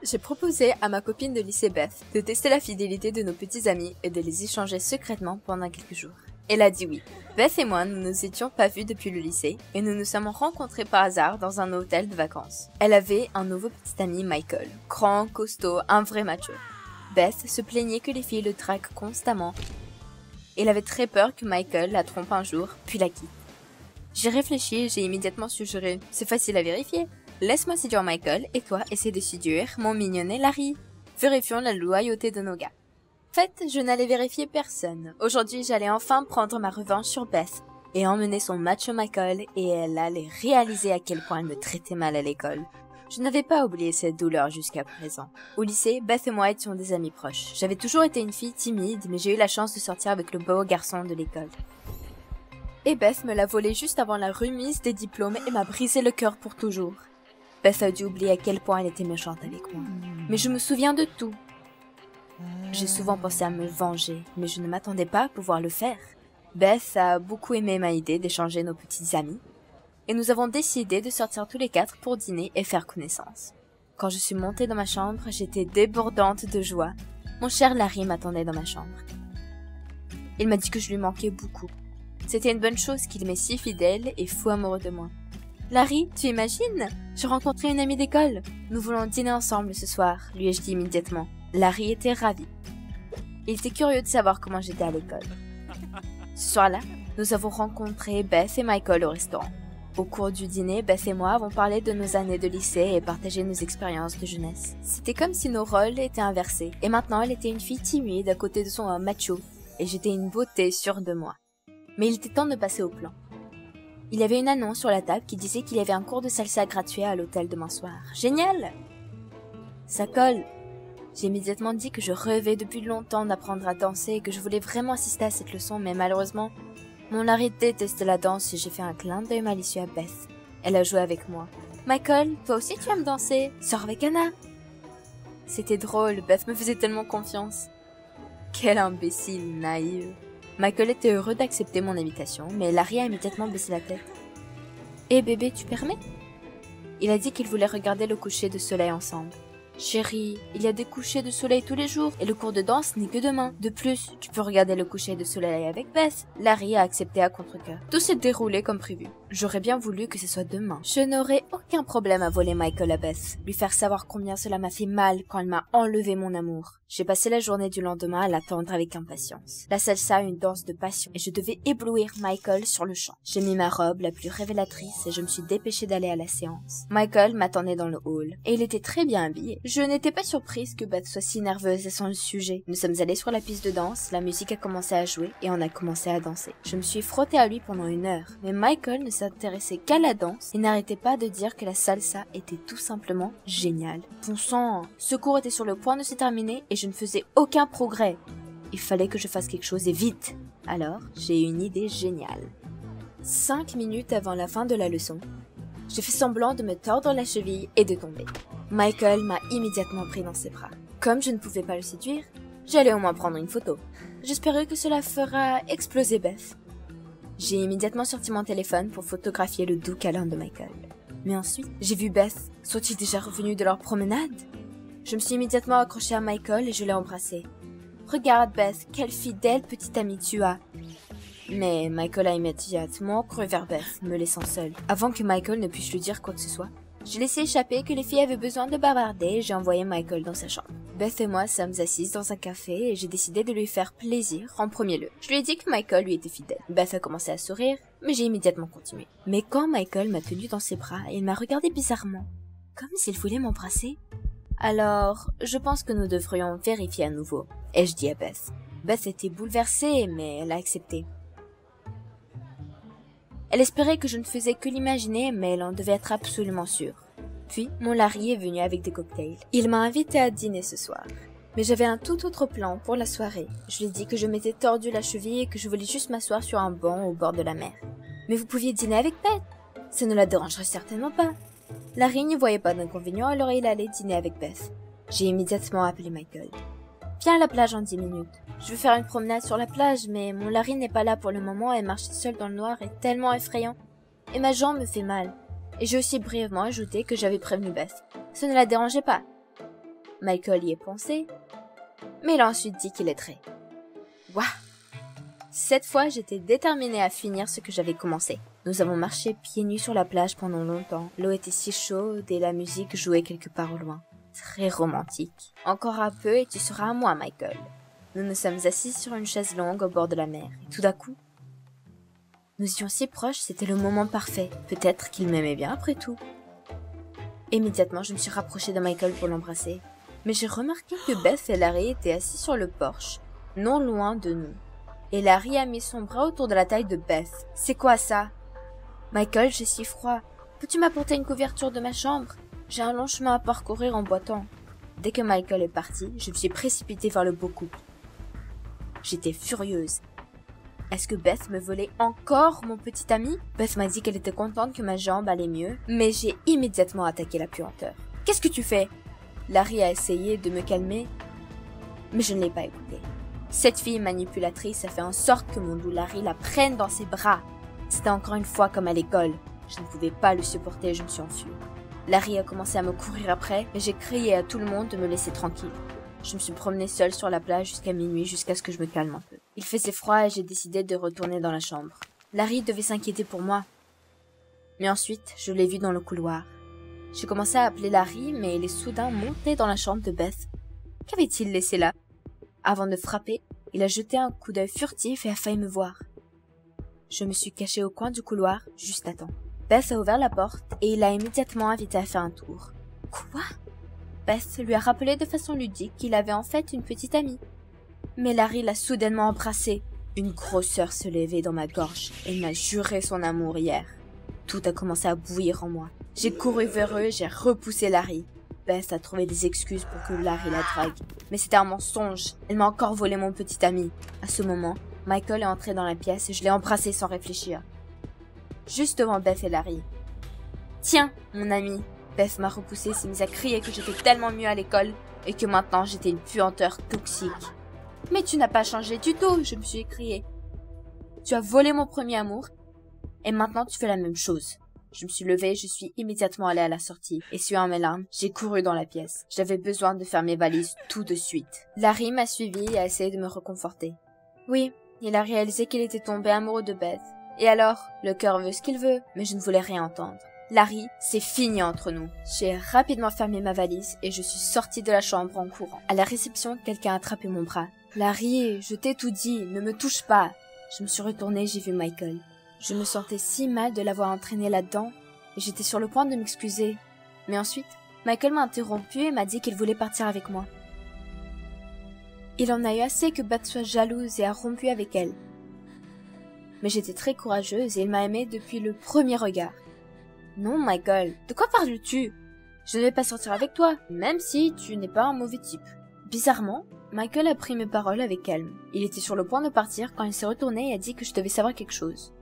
J'ai proposé à ma copine de lycée Beth de tester la fidélité de nos petits amis et de les échanger secrètement pendant quelques jours. Elle a dit oui. Beth et moi, nous ne nous étions pas vus depuis le lycée et nous nous sommes rencontrés par hasard dans un hôtel de vacances. Elle avait un nouveau petit ami, Michael, grand, costaud, un vrai macho. Beth se plaignait que les filles le draguent constamment. Elle avait très peur que Michael la trompe un jour, puis la quitte. J'ai réfléchi et j'ai immédiatement suggéré « C'est facile à vérifier. Laisse-moi séduire Michael et toi essaie de séduire mon mignonnet Larry. Vérifions la loyauté de nos gars. » En fait, je n'allais vérifier personne. Aujourd'hui, j'allais enfin prendre ma revanche sur Beth et emmener son macho Michael et elle allait réaliser à quel point elle me traitait mal à l'école. Je n'avais pas oublié cette douleur jusqu'à présent. Au lycée, Beth et moi étions des amis proches. J'avais toujours été une fille timide, mais j'ai eu la chance de sortir avec le beau garçon de l'école. Et Beth me l'a volé juste avant la remise des diplômes et m'a brisé le cœur pour toujours. Beth a dû oublier à quel point elle était méchante avec moi. Mais je me souviens de tout. J'ai souvent pensé à me venger, mais je ne m'attendais pas à pouvoir le faire. Beth a beaucoup aimé ma idée d'échanger nos petits amis, et nous avons décidé de sortir tous les 4 pour dîner et faire connaissance. Quand je suis montée dans ma chambre, j'étais débordante de joie. Mon cher Larry m'attendait dans ma chambre. Il m'a dit que je lui manquais beaucoup. C'était une bonne chose qu'il m'est si fidèle et fou amoureux de moi. Larry, tu imagines? J'ai rencontré une amie d'école. Nous voulons dîner ensemble ce soir, lui ai-je dit immédiatement. Larry était ravi. Il était curieux de savoir comment j'étais à l'école. Ce soir-là, nous avons rencontré Beth et Michael au restaurant. Au cours du dîner, Beth et moi avons parlé de nos années de lycée et partagé nos expériences de jeunesse. C'était comme si nos rôles étaient inversés. Et maintenant, elle était une fille timide à côté de son homme macho. Et j'étais une beauté sûre de moi. Mais il était temps de passer au plan. Il y avait une annonce sur la table qui disait qu'il y avait un cours de salsa gratuit à l'hôtel demain soir. Génial! Ça colle! J'ai immédiatement dit que je rêvais depuis longtemps d'apprendre à danser et que je voulais vraiment assister à cette leçon, mais malheureusement, mon Larry déteste la danse et j'ai fait un clin d'œil malicieux à Beth. Elle a joué avec moi. « Michael, toi aussi tu aimes danser? Sors avec Anna !» C'était drôle, Beth me faisait tellement confiance. Quelle imbécile naïve. Michael était heureux d'accepter mon invitation, mais Larry a immédiatement baissé la tête. « Eh bébé, tu permets ?» Il a dit qu'il voulait regarder le coucher de soleil ensemble. Chérie, il y a des couchers de soleil tous les jours et le cours de danse n'est que demain. De plus, tu peux regarder le coucher de soleil avec Beth. Larry a accepté à contre-cœur. Tout s'est déroulé comme prévu. J'aurais bien voulu que ce soit demain. Je n'aurais aucun problème à voler Michael à Beth, lui faire savoir combien cela m'a fait mal quand elle m'a enlevé mon amour. J'ai passé la journée du lendemain à l'attendre avec impatience. La salsa, une danse de passion, et je devais éblouir Michael sur le champ. J'ai mis ma robe la plus révélatrice et je me suis dépêchée d'aller à la séance. Michael m'attendait dans le hall, et il était très bien habillé. Je n'étais pas surprise que Beth soit si nerveuse à son sujet. Nous sommes allés sur la piste de danse, la musique a commencé à jouer, et on a commencé à danser. Je me suis frottée à lui pendant 1 heure, mais Michael ne s'intéressait qu'à la danse et n'arrêtait pas de dire que la salsa était tout simplement géniale. Bon sang, ce cours était sur le point de se terminer et je ne faisais aucun progrès. Il fallait que je fasse quelque chose et vite. Alors, j'ai eu une idée géniale. 5 minutes avant la fin de la leçon, j'ai fait semblant de me tordre la cheville et de tomber. Michael m'a immédiatement pris dans ses bras. Comme je ne pouvais pas le séduire, j'allais au moins prendre une photo. J'espérais que cela fera exploser Beth. J'ai immédiatement sorti mon téléphone pour photographier le doux câlin de Michael. Mais ensuite, j'ai vu Beth. Sont-ils déjà revenus de leur promenade? Je me suis immédiatement accrochée à Michael et je l'ai embrassé. « Regarde Beth, quelle fidèle petite amie tu as !» Mais Michael a immédiatement couru vers Beth, me laissant seule. Avant que Michael ne puisse lui dire quoi que ce soit, j'ai laissé échapper que les filles avaient besoin de bavarder et j'ai envoyé Michael dans sa chambre. Beth et moi sommes assises dans un café et j'ai décidé de lui faire plaisir en premier lieu. Je lui ai dit que Michael lui était fidèle. Beth a commencé à sourire, mais j'ai immédiatement continué. Mais quand Michael m'a tenue dans ses bras, il m'a regardé bizarrement, comme s'il voulait m'embrasser. Alors, je pense que nous devrions vérifier à nouveau, ai-je dit à Beth. Beth était bouleversée, mais elle a accepté. Elle espérait que je ne faisais que l'imaginer, mais elle en devait être absolument sûre. Puis, mon Larry est venu avec des cocktails. Il m'a invité à dîner ce soir. Mais j'avais un tout autre plan pour la soirée. Je lui ai dit que je m'étais tordu la cheville et que je voulais juste m'asseoir sur un banc au bord de la mer. Mais vous pouviez dîner avec Beth. Ça ne la dérangerait certainement pas. Larry n'y voyait pas d'inconvénient, alors il allait dîner avec Beth. J'ai immédiatement appelé Michael. Viens à la plage en 10 minutes. Je veux faire une promenade sur la plage, mais mon Larry n'est pas là pour le moment et marcher seul dans le noir est tellement effrayant. Et ma jambe me fait mal. Et j'ai aussi brièvement ajouté que j'avais prévenu Beth. Ça ne la dérangeait pas. Michael y est pensé, mais il a ensuite dit qu'il aiderait. Waouh! Cette fois, j'étais déterminée à finir ce que j'avais commencé. Nous avons marché pieds nus sur la plage pendant longtemps. L'eau était si chaude et la musique jouait quelque part au loin. Très romantique. Encore un peu et tu seras à moi, Michael. Nous nous sommes assis sur une chaise longue au bord de la mer. Et tout d'un coup, nous étions si proches, c'était le moment parfait. Peut-être qu'il m'aimait bien après tout. Immédiatement, je me suis rapprochée de Michael pour l'embrasser. Mais j'ai remarqué que Beth et Larry étaient assis sur le porche, non loin de nous. Et Larry a mis son bras autour de la taille de Beth. C'est quoi ça? Michael, j'ai si froid. Peux-tu m'apporter une couverture de ma chambre? J'ai un long chemin à parcourir en boitant. Dès que Michael est parti, je me suis précipitée vers le beau couple. J'étais furieuse. Est-ce que Beth me volait encore mon petit ami? Beth m'a dit qu'elle était contente que ma jambe allait mieux, mais j'ai immédiatement attaqué la puanteur. Qu'est-ce que tu fais? Larry a essayé de me calmer, mais je ne l'ai pas écouté. Cette fille manipulatrice a fait en sorte que mon doux Larry la prenne dans ses bras. C'était encore une fois comme à l'école. Je ne pouvais pas le supporter et je me suis enfuie. Larry a commencé à me courir après, mais j'ai crié à tout le monde de me laisser tranquille. Je me suis promenée seule sur la plage jusqu'à minuit, jusqu'à ce que je me calme un peu. Il faisait froid et j'ai décidé de retourner dans la chambre. Larry devait s'inquiéter pour moi. Mais ensuite, je l'ai vu dans le couloir. J'ai commencé à appeler Larry, mais il est soudain monté dans la chambre de Beth. Qu'avait-il laissé là? Avant de frapper, il a jeté un coup d'œil furtif et a failli me voir. Je me suis cachée au coin du couloir, juste à temps. Beth a ouvert la porte et il l'a immédiatement invité à faire un tour. Quoi? Beth lui a rappelé de façon ludique qu'il avait en fait une petite amie. Mais Larry l'a soudainement embrassée. Une grosseur se levait dans ma gorge et il m'a juré son amour hier. Tout a commencé à bouillir en moi. J'ai couru vers eux et j'ai repoussé Larry. Beth a trouvé des excuses pour que Larry la drague. Mais c'était un mensonge. Elle m'a encore volé mon petit ami. À ce moment, Michael est entré dans la pièce et je l'ai embrassé sans réfléchir. Juste devant Beth et Larry. « Tiens, mon ami !» Beth m'a repoussé et s'est mise à crier que j'étais tellement mieux à l'école et que maintenant j'étais une puanteur toxique. « Mais tu n'as pas changé du tout !» je me suis écriée. « Tu as volé mon premier amour et maintenant tu fais la même chose. » Je me suis levée et je suis immédiatement allée à la sortie. Essuyant mes larmes, j'ai couru dans la pièce. J'avais besoin de faire mes valises tout de suite. Larry m'a suivi et a essayé de me réconforter. Oui, il a réalisé qu'il était tombé amoureux de Beth. Et alors, le cœur veut ce qu'il veut, mais je ne voulais rien entendre. Larry, c'est fini entre nous. J'ai rapidement fermé ma valise et je suis sortie de la chambre en courant. À la réception, quelqu'un a attrapé mon bras. Larry, je t'ai tout dit, ne me touche pas. Je me suis retournée, j'ai vu Michael. Je me sentais si mal de l'avoir entraîné là-dedans, et j'étais sur le point de m'excuser. Mais ensuite, Michael m'a interrompu et m'a dit qu'il voulait partir avec moi. Il en a eu assez que Beth soit jalouse et a rompu avec elle. Mais j'étais très courageuse et il m'a aimée depuis le premier regard. Non, Michael, de quoi parles-tu? Je ne vais pas sortir avec toi, même si tu n'es pas un mauvais type. Bizarrement, Michael a pris mes paroles avec calme. Il était sur le point de partir quand il s'est retourné et a dit que je devais savoir quelque chose.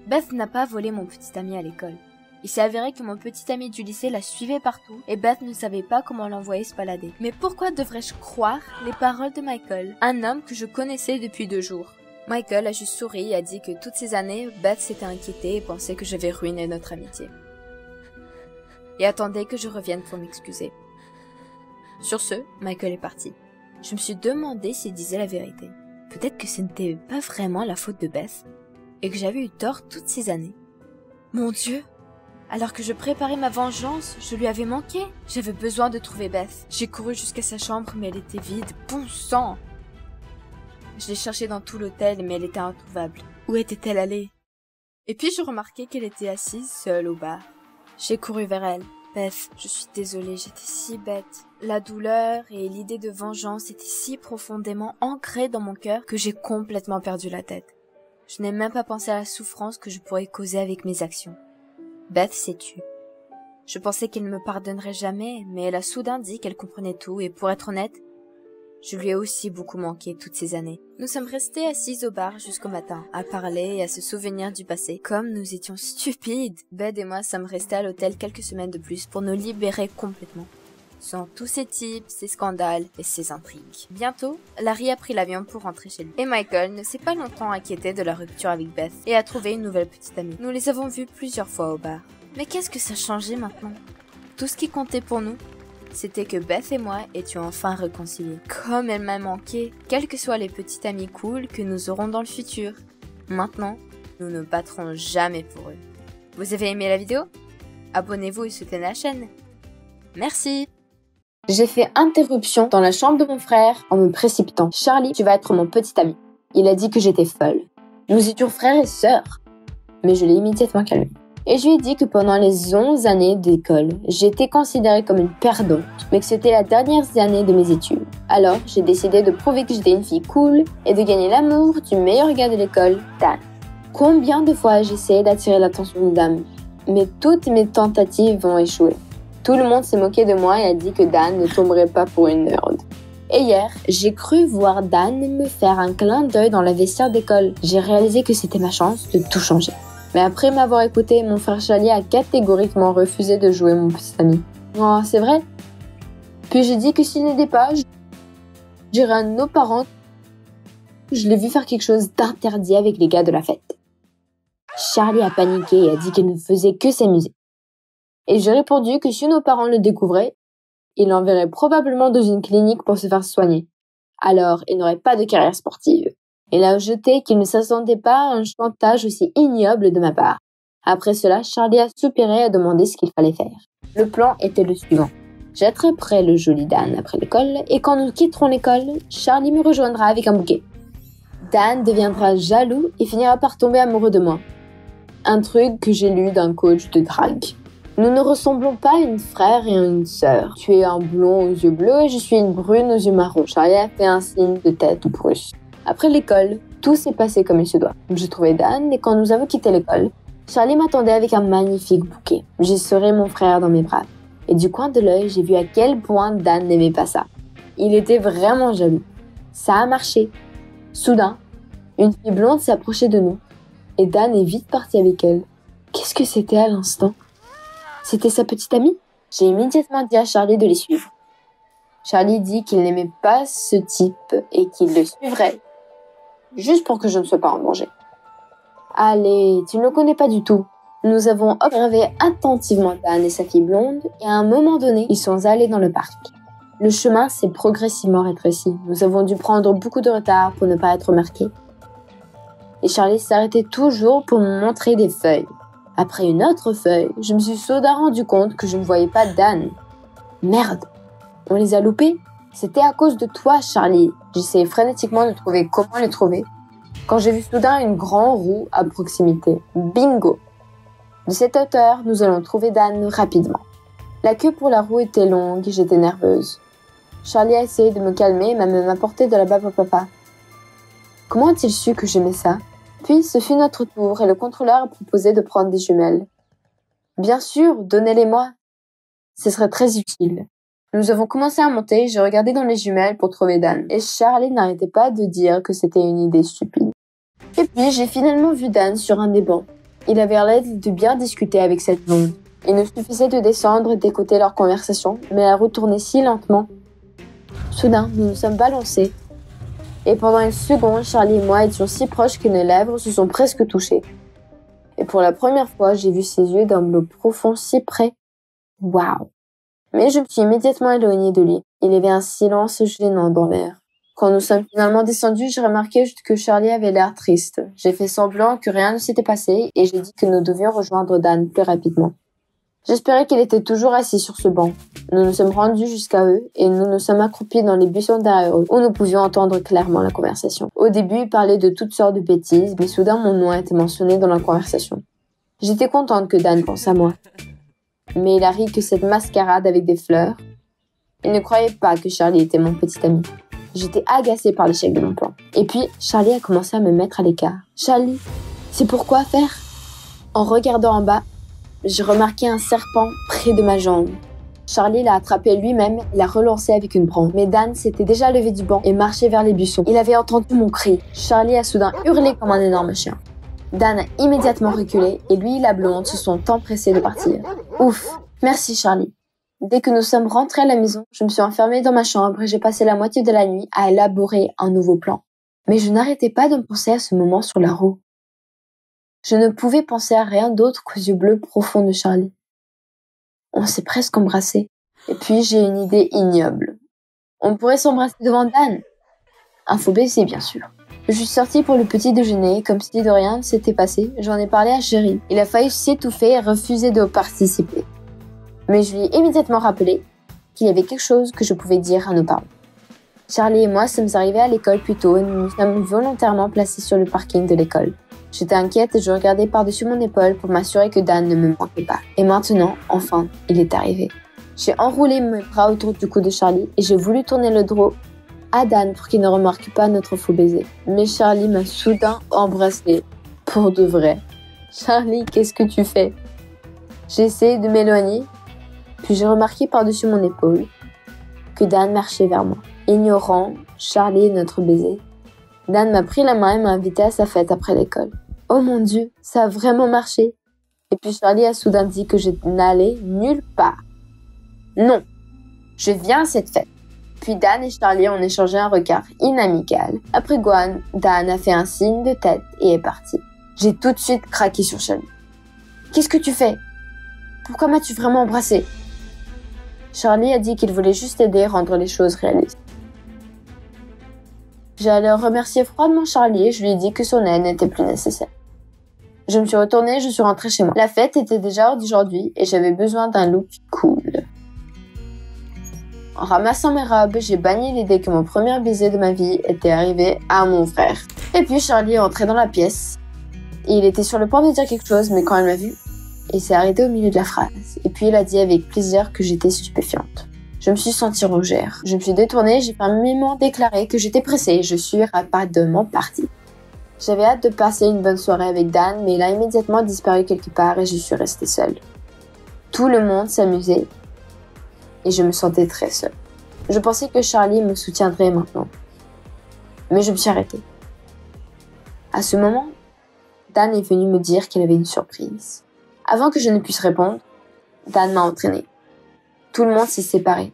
Beth n'a pas volé mon petit ami à l'école. Il s'est avéré que mon petit ami du lycée la suivait partout et Beth ne savait pas comment l'envoyer se balader. Mais pourquoi devrais-je croire les paroles de Michael, un homme que je connaissais depuis 2 jours? Michael a juste souri et a dit que toutes ces années, Beth s'était inquiétée et pensait que j'avais ruiné notre amitié. Et attendait que je revienne pour m'excuser. Sur ce, Michael est parti. Je me suis demandé s'il disait la vérité. Peut-être que ce n'était pas vraiment la faute de Beth et que j'avais eu tort toutes ces années. Mon Dieu! Alors que je préparais ma vengeance, je lui avais manqué. J'avais besoin de trouver Beth. J'ai couru jusqu'à sa chambre, mais elle était vide. Bon sang! Je l'ai cherchée dans tout l'hôtel, mais elle était introuvable. Où était-elle allée? Et puis je remarquai qu'elle était assise seule au bar. J'ai couru vers elle. Beth, je suis désolée, j'étais si bête. La douleur et l'idée de vengeance étaient si profondément ancrées dans mon cœur que j'ai complètement perdu la tête. Je n'ai même pas pensé à la souffrance que je pourrais causer avec mes actions. Beth s'est tue. Je pensais qu'elle ne me pardonnerait jamais, mais elle a soudain dit qu'elle comprenait tout et pour être honnête, je lui ai aussi beaucoup manqué toutes ces années. Nous sommes restés assis au bar jusqu'au matin, à parler et à se souvenir du passé. Comme nous étions stupides, Beth et moi sommes restés à l'hôtel quelques semaines de plus pour nous libérer complètement. Sans tous ces types, ces scandales et ces intrigues. Bientôt, Larry a pris l'avion pour rentrer chez lui. Et Michael ne s'est pas longtemps inquiété de la rupture avec Beth et a trouvé une nouvelle petite amie. Nous les avons vus plusieurs fois au bar. Mais qu'est-ce que ça changeait maintenant? Tout ce qui comptait pour nous, c'était que Beth et moi étions enfin réconciliés. Comme elle m'a manqué, quels que soient les petits amis cool que nous aurons dans le futur. Maintenant, nous ne battrons jamais pour eux. Vous avez aimé la vidéo? Abonnez-vous et soutenez la chaîne. Merci! J'ai fait interruption dans la chambre de mon frère en me précipitant. Charlie, tu vas être mon petit ami. Il a dit que j'étais folle. Nous étions frères et sœurs. Mais je l'ai immédiatement calmé. Et je lui ai dit que pendant les 11 années d'école, j'étais considérée comme une perdante, mais que c'était la dernière année de mes études. Alors, j'ai décidé de prouver que j'étais une fille cool et de gagner l'amour du meilleur gars de l'école, Dan. Combien de fois j'ai essayé d'attirer l'attention de Dan, mais toutes mes tentatives ont échoué. Tout le monde s'est moqué de moi et a dit que Dan ne tomberait pas pour une nerd. Et hier, j'ai cru voir Dan me faire un clin d'œil dans la vestiaire d'école. J'ai réalisé que c'était ma chance de tout changer. Mais après m'avoir écouté, mon frère Charlie a catégoriquement refusé de jouer mon petit ami. Oh, c'est vrai? Puis j'ai dit que s'il n'aidait pas, je dirais à nos parents que je l'ai vu faire quelque chose d'interdit avec les gars de la fête. Charlie a paniqué et a dit qu'il ne faisait que s'amuser. Et j'ai répondu que si nos parents le découvraient, ils l'enverraient probablement dans une clinique pour se faire soigner. Alors, il n'aurait pas de carrière sportive. Il a ajouté qu'il ne s'attendait pas à un chantage aussi ignoble de ma part. Après cela, Charlie a soupiré et a demandé ce qu'il fallait faire. Le plan était le suivant. J'attraperai le joli Dan après l'école et quand nous quitterons l'école, Charlie me rejoindra avec un bouquet. Dan deviendra jaloux et finira par tomber amoureux de moi. Un truc que j'ai lu d'un coach de drague. Nous ne ressemblons pas à une frère et une sœur. Tu es un blond aux yeux bleus et je suis une brune aux yeux marrons. Charlie a fait un signe de tête brusque. Après l'école, tout s'est passé comme il se doit. J'ai trouvé Dan et quand nous avons quitté l'école, Charlie m'attendait avec un magnifique bouquet. J'ai serré mon frère dans mes bras. Et du coin de l'œil, j'ai vu à quel point Dan n'aimait pas ça. Il était vraiment jaloux. Ça a marché. Soudain, une fille blonde s'est approchée de nous. Et Dan est vite parti avec elle. Qu'est-ce que c'était à l'instant? C'était sa petite amie? J'ai immédiatement dit à Charlie de les suivre. Charlie dit qu'il n'aimait pas ce type et qu'il le suivrait. Juste pour que je ne sois pas en danger. Allez, tu ne le connais pas du tout. Nous avons observé attentivement Dan et sa fille blonde et à un moment donné, ils sont allés dans le parc. Le chemin s'est progressivement rétréci. Nous avons dû prendre beaucoup de retard pour ne pas être remarqués. Et Charlie s'arrêtait toujours pour me montrer des feuilles. Après une autre feuille, je me suis soudain rendu compte que je ne voyais pas Dan. Merde, on les a loupés? C'était à cause de toi, Charlie. J'essayais frénétiquement de trouver comment les trouver. Quand j'ai vu soudain une grande roue à proximité. Bingo! De cette hauteur, nous allons trouver Dan rapidement. La queue pour la roue était longue et j'étais nerveuse. Charlie a essayé de me calmer et m'a même apporté de la bave au papa. Comment a-t-il su que j'aimais ça? Puis, ce fut notre tour et le contrôleur a proposé de prendre des jumelles. Bien sûr, donnez-les-moi. Ce serait très utile. Nous avons commencé à monter et j'ai regardé dans les jumelles pour trouver Dan. Et Charlie n'arrêtait pas de dire que c'était une idée stupide. Et puis, j'ai finalement vu Dan sur un des bancs. Il avait l'air de bien discuter avec cette blonde. Il nous suffisait de descendre et d'écouter leur conversation, mais la route tournait si lentement. Soudain, nous nous sommes balancés. Et pendant une seconde, Charlie et moi étions si proches que nos lèvres se sont presque touchées. Et pour la première fois, j'ai vu ses yeux d'un bleu profond si près. Waouh! Mais je me suis immédiatement éloignée de lui. Il y avait un silence gênant dans l'air. Quand nous sommes finalement descendus, j'ai remarqué que Charlie avait l'air triste. J'ai fait semblant que rien ne s'était passé et j'ai dit que nous devions rejoindre Dan plus rapidement. J'espérais qu'il était toujours assis sur ce banc. Nous nous sommes rendus jusqu'à eux et nous nous sommes accroupis dans les buissons derrière eux où nous pouvions entendre clairement la conversation. Au début, ils parlaient de toutes sortes de bêtises, mais soudain mon nom a été mentionné dans la conversation. J'étais contente que Dan pense à moi. Mais il a ri que cette mascarade avec des fleurs. Il ne croyait pas que Charlie était mon petit ami. J'étais agacée par l'échec de mon plan. Et puis, Charlie a commencé à me mettre à l'écart. Charlie, c'est pour quoi faire? En regardant en bas, j'ai remarqué un serpent près de ma jambe. Charlie l'a attrapé lui-même et l'a relancé avec une branche. Mais Dan s'était déjà levé du banc et marchait vers les buissons. Il avait entendu mon cri. Charlie a soudain hurlé comme un énorme chien. Dan a immédiatement reculé et lui et la blonde se sont empressés de partir. Ouf, merci Charlie. Dès que nous sommes rentrés à la maison, je me suis enfermée dans ma chambre et j'ai passé la moitié de la nuit à élaborer un nouveau plan. Mais je n'arrêtais pas de penser à ce moment sur la roue. Je ne pouvais penser à rien d'autre qu'aux yeux bleus profonds de Charlie. On s'est presque embrassés. Et puis j'ai une idée ignoble. On pourrait s'embrasser devant Dan. Un faux baiser, bien sûr. Je suis sortie pour le petit déjeuner, comme si de rien ne s'était passé. J'en ai parlé à Chéri. Il a failli s'étouffer et refuser de participer. Mais je lui ai immédiatement rappelé qu'il y avait quelque chose que je pouvais dire à nos parents. Charlie et moi sommes arrivés à l'école plus tôt et nous nous sommes volontairement placés sur le parking de l'école. J'étais inquiète et je regardais par-dessus mon épaule pour m'assurer que Dan ne me manquait pas. Et maintenant, enfin, il est arrivé. J'ai enroulé mes bras autour du cou de Charlie et j'ai voulu tourner le dos à Dan pour qu'il ne remarque pas notre faux baiser. Mais Charlie m'a soudain embrassé. Pour de vrai. Charlie, qu'est-ce que tu fais? J'ai essayé de m'éloigner, puis j'ai remarqué par-dessus mon épaule que Dan marchait vers moi. Ignorant Charlie et notre baiser, Dan m'a pris la main et m'a invité à sa fête après l'école. Oh mon Dieu, ça a vraiment marché. Et puis Charlie a soudain dit que je n'allais nulle part. Non, je viens à cette fête. Puis Dan et Charlie ont échangé un regard inamical. Après quoi, Dan a fait un signe de tête et est parti. J'ai tout de suite craqué sur Charlie. Qu'est-ce que tu fais? Pourquoi m'as-tu vraiment embrassé? Charlie a dit qu'il voulait juste aider à rendre les choses réalistes. J'ai alors remercié froidement Charlie et je lui ai dit que son aide n'était plus nécessaire. Je me suis retournée et je suis rentrée chez moi. La fête était déjà hors d'aujourd'hui et j'avais besoin d'un look cool. En ramassant mes robes, j'ai banni l'idée que mon premier baiser de ma vie était arrivé à mon frère. Et puis Charlie est entré dans la pièce. Et il était sur le point de dire quelque chose, mais quand il m'a vu, il s'est arrêté au milieu de la phrase. Et puis il a dit avec plaisir que j'étais stupéfiante. Je me suis sentie rougère. Je me suis détournée, j'ai fermement déclaré que j'étais pressée et je suis rapidement partie. J'avais hâte de passer une bonne soirée avec Dan, mais il a immédiatement disparu quelque part et je suis restée seule. Tout le monde s'amusait et je me sentais très seule. Je pensais que Charlie me soutiendrait maintenant. Mais je me suis arrêtée. À ce moment, Dan est venu me dire qu'il avait une surprise. Avant que je ne puisse répondre, Dan m'a entraînée. Tout le monde s'est séparé.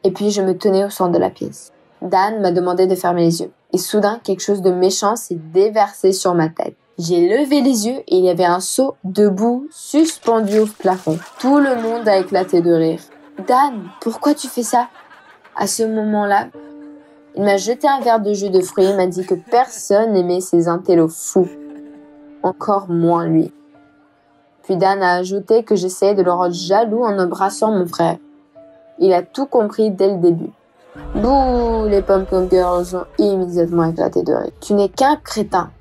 Et puis je me tenais au centre de la pièce. Dan m'a demandé de fermer les yeux. Et soudain, quelque chose de méchant s'est déversé sur ma tête. J'ai levé les yeux et il y avait un seau debout, suspendu au plafond. Tout le monde a éclaté de rire. Dan, pourquoi tu fais ça? À ce moment-là, il m'a jeté un verre de jus de fruits et m'a dit que personne n'aimait ces intellos fous. Encore moins lui. Puis Dan a ajouté que j'essayais de le rendre jaloux en embrassant mon frère. Il a tout compris dès le début. Bouh, les Pom-Pom Girls ont immédiatement éclaté de rire. Tu n'es qu'un crétin.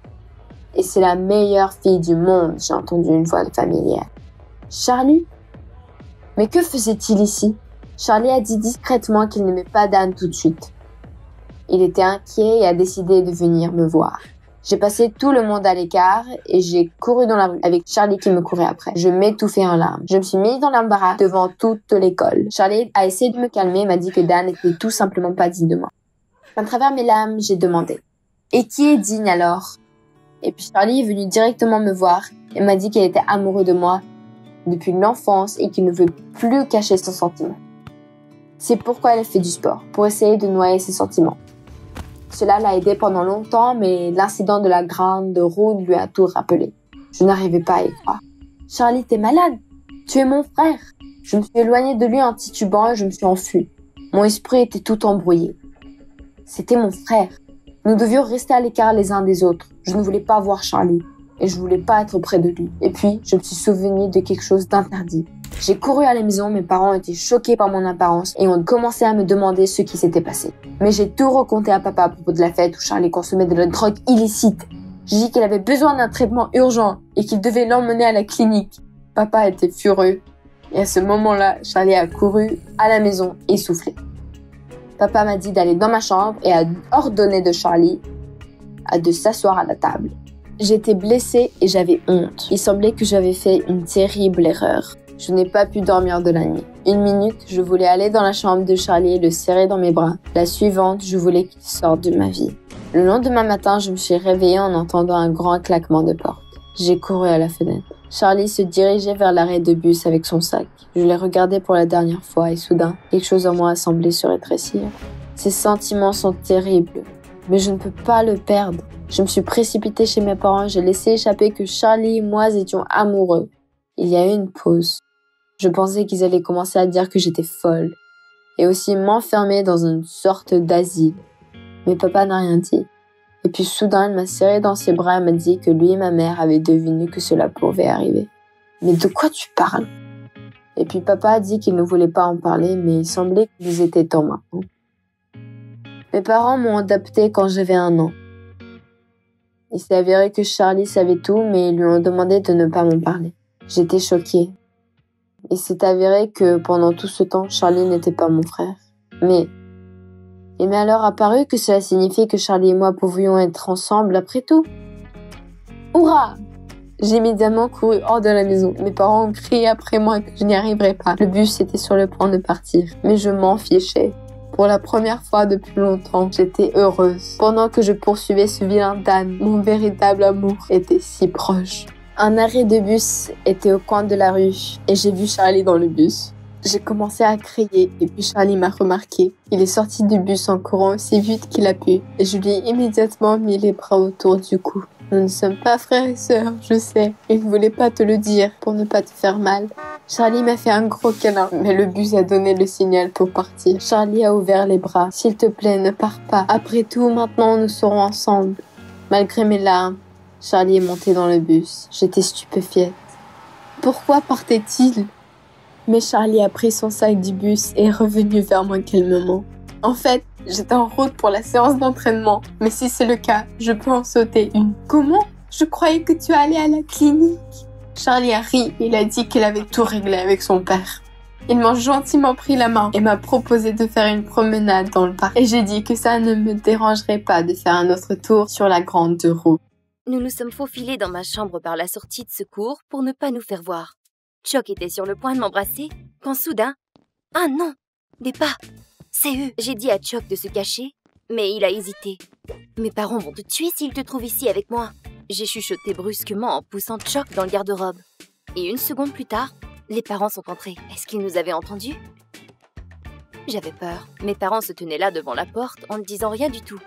Et c'est la meilleure fille du monde, j'ai entendu une voix familière. Charlie? Mais que faisait-il ici? Charlie a dit discrètement qu'il n'aimait pas Dan tout de suite. Il était inquiet et a décidé de venir me voir. J'ai passé tout le monde à l'écart et j'ai couru dans la rue avec Charlie qui me courait après. Je m'étouffais en larmes. Je me suis mise dans l'embarras devant toute l'école. Charlie a essayé de me calmer et m'a dit que Dan n'était tout simplement pas digne de moi. À travers mes larmes, j'ai demandé « Et qui est digne alors ?» Et puis Charlie est venu directement me voir et m'a dit qu'il était amoureux de moi depuis l'enfance et qu'il ne veut plus cacher son sentiment. C'est pourquoi elle a fait du sport, pour essayer de noyer ses sentiments. Cela l'a aidé pendant longtemps, mais l'incident de la grande roue lui a tout rappelé. Je n'arrivais pas à y croire. « Charlie, t'es malade. Tu es mon frère. » Je me suis éloignée de lui en titubant et je me suis enfuie. Mon esprit était tout embrouillé. C'était mon frère. Nous devions rester à l'écart les uns des autres. Je ne voulais pas voir Charlie et je voulais pas être près de lui. Et puis, je me suis souvenue de quelque chose d'interdit. J'ai couru à la maison, mes parents étaient choqués par mon apparence et ont commencé à me demander ce qui s'était passé. Mais j'ai tout raconté à papa à propos de la fête où Charlie consommait de la drogue illicite. J'ai dit qu'il avait besoin d'un traitement urgent et qu'il devait l'emmener à la clinique. Papa était furieux et à ce moment-là, Charlie a couru à la maison essoufflé. Papa m'a dit d'aller dans ma chambre et a ordonné de Charlie de s'asseoir à la table. J'étais blessée et j'avais honte. Il semblait que j'avais fait une terrible erreur. Je n'ai pas pu dormir de la nuit. Une minute, je voulais aller dans la chambre de Charlie et le serrer dans mes bras. La suivante, je voulais qu'il sorte de ma vie. Le lendemain matin, je me suis réveillée en entendant un grand claquement de porte. J'ai couru à la fenêtre. Charlie se dirigeait vers l'arrêt de bus avec son sac. Je l'ai regardé pour la dernière fois et soudain, quelque chose en moi a semblé se rétrécir. Ces sentiments sont terribles, mais je ne peux pas le perdre. Je me suis précipitée chez mes parents et j'ai laissé échapper que Charlie et moi étions amoureux. Il y a eu une pause. Je pensais qu'ils allaient commencer à dire que j'étais folle et aussi m'enfermer dans une sorte d'asile. Mais papa n'a rien dit. Et puis soudain, il m'a serré dans ses bras et m'a dit que lui et ma mère avaient deviné que cela pouvait arriver. Mais de quoi tu parles? Et puis papa a dit qu'il ne voulait pas en parler, mais il semblait qu'ils étaient temps maintenant. Mes parents m'ont adopté quand j'avais 1 an. Il s'est avéré que Charlie savait tout, mais ils lui ont demandé de ne pas m'en parler. J'étais choquée. Il s'est avéré que pendant tout ce temps, Charlie n'était pas mon frère. Mais il m'est alors apparu que cela signifiait que Charlie et moi pouvions être ensemble après tout. Hurrah! J'ai immédiatement couru hors de la maison. Mes parents ont crié après moi que je n'y arriverais pas. Le bus était sur le point de partir, mais je m'en fichais. Pour la première fois depuis longtemps, j'étais heureuse. Pendant que je poursuivais ce vilain Dan, mon véritable amour était si proche. Un arrêt de bus était au coin de la rue et j'ai vu Charlie dans le bus. J'ai commencé à crier et puis Charlie m'a remarqué. Il est sorti du bus en courant aussi vite qu'il a pu et je lui ai immédiatement mis les bras autour du cou. Nous ne sommes pas frères et sœurs, je sais. Il ne voulait pas te le dire pour ne pas te faire mal. Charlie m'a fait un gros câlin, mais le bus a donné le signal pour partir. Charlie a ouvert les bras. S'il te plaît, ne pars pas. Après tout, maintenant nous serons ensemble. Malgré mes larmes, Charlie est monté dans le bus. J'étais stupéfiée. Pourquoi partait-il? Mais Charlie a pris son sac du bus et est revenu vers moi calmement. En fait, j'étais en route pour la séance d'entraînement, mais si c'est le cas, je peux en sauter une. Comment? Je croyais que tu allais à la clinique. Charlie a ri, il a dit qu'il avait tout réglé avec son père. Il m'a gentiment pris la main et m'a proposé de faire une promenade dans le parc. Et j'ai dit que ça ne me dérangerait pas de faire un autre tour sur la grande 2 roues. Nous nous sommes faufilés dans ma chambre par la sortie de secours pour ne pas nous faire voir. Chuck était sur le point de m'embrasser quand soudain... Ah non! Des pas! C'est eux! J'ai dit à Chuck de se cacher, mais il a hésité. Mes parents vont te tuer s'ils te trouvent ici avec moi. J'ai chuchoté brusquement en poussant Chuck dans le garde-robe. Et 1 seconde plus tard, les parents sont entrés. Est-ce qu'ils nous avaient entendus? J'avais peur. Mes parents se tenaient là devant la porte en ne disant rien du tout.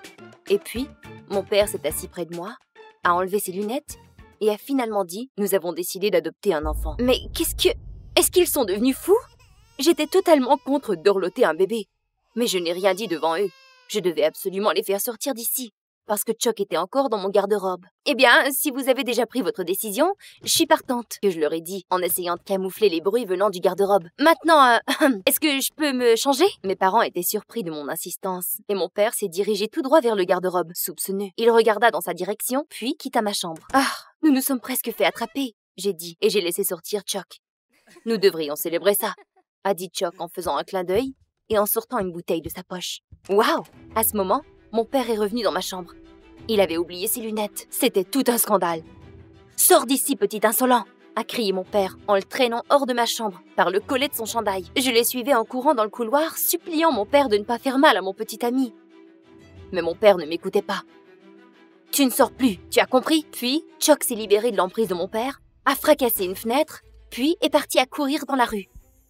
Et puis, mon père s'est assis près de moi, a enlevé ses lunettes et a finalement dit « Nous avons décidé d'adopter un enfant ». Mais qu'est-ce que... Est-ce qu'ils sont devenus fous? J'étais totalement contre dorloter un bébé. Mais je n'ai rien dit devant eux. Je devais absolument les faire sortir d'ici, parce que Chuck était encore dans mon garde-robe. Eh bien, si vous avez déjà pris votre décision, je suis partante, que je leur ai dit, en essayant de camoufler les bruits venant du garde-robe. Maintenant, est-ce que je peux me changer? Mes parents étaient surpris de mon insistance, et mon père s'est dirigé tout droit vers le garde-robe, soupçonneux. Il regarda dans sa direction, puis quitta ma chambre. Ah, nous nous sommes presque fait attraper, j'ai dit, et j'ai laissé sortir Chuck. Nous devrions célébrer ça, a dit Chuck en faisant un clin d'œil et en sortant une bouteille de sa poche. Waouh! À ce moment, mon père est revenu dans ma chambre. Il avait oublié ses lunettes. C'était tout un scandale. « Sors d'ici, petit insolent !» a crié mon père en le traînant hors de ma chambre par le collet de son chandail. Je les suivais en courant dans le couloir, suppliant mon père de ne pas faire mal à mon petit ami. Mais mon père ne m'écoutait pas. « Tu ne sors plus, tu as compris ?» Puis, Chuck s'est libéré de l'emprise de mon père, a fracassé une fenêtre, puis est parti à courir dans la rue.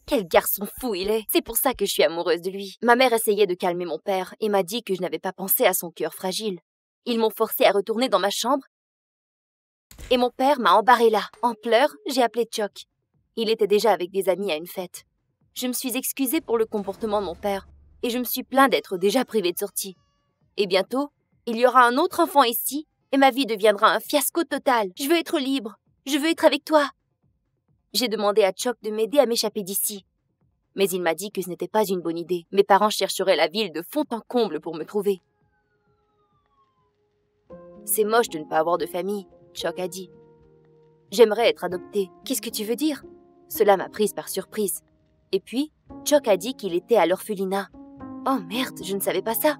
Quel garçon fou il est! C'est pour ça que je suis amoureuse de lui. Ma mère essayait de calmer mon père et m'a dit que je n'avais pas pensé à son cœur fragile. Ils m'ont forcé à retourner dans ma chambre et mon père m'a embarré là. En pleurs, j'ai appelé Chuck. Il était déjà avec des amis à une fête. Je me suis excusée pour le comportement de mon père et je me suis plaint d'être déjà privée de sortie. Et bientôt, il y aura un autre enfant ici et ma vie deviendra un fiasco total. Je veux être libre. Je veux être avec toi. J'ai demandé à Chuck de m'aider à m'échapper d'ici. Mais il m'a dit que ce n'était pas une bonne idée. Mes parents chercheraient la ville de fond en comble pour me trouver. C'est moche de ne pas avoir de famille, Chuck a dit. J'aimerais être adoptée. Qu'est-ce que tu veux dire? Cela m'a prise par surprise. Et puis, Chuck a dit qu'il était à l'orphelinat. Oh merde, je ne savais pas ça.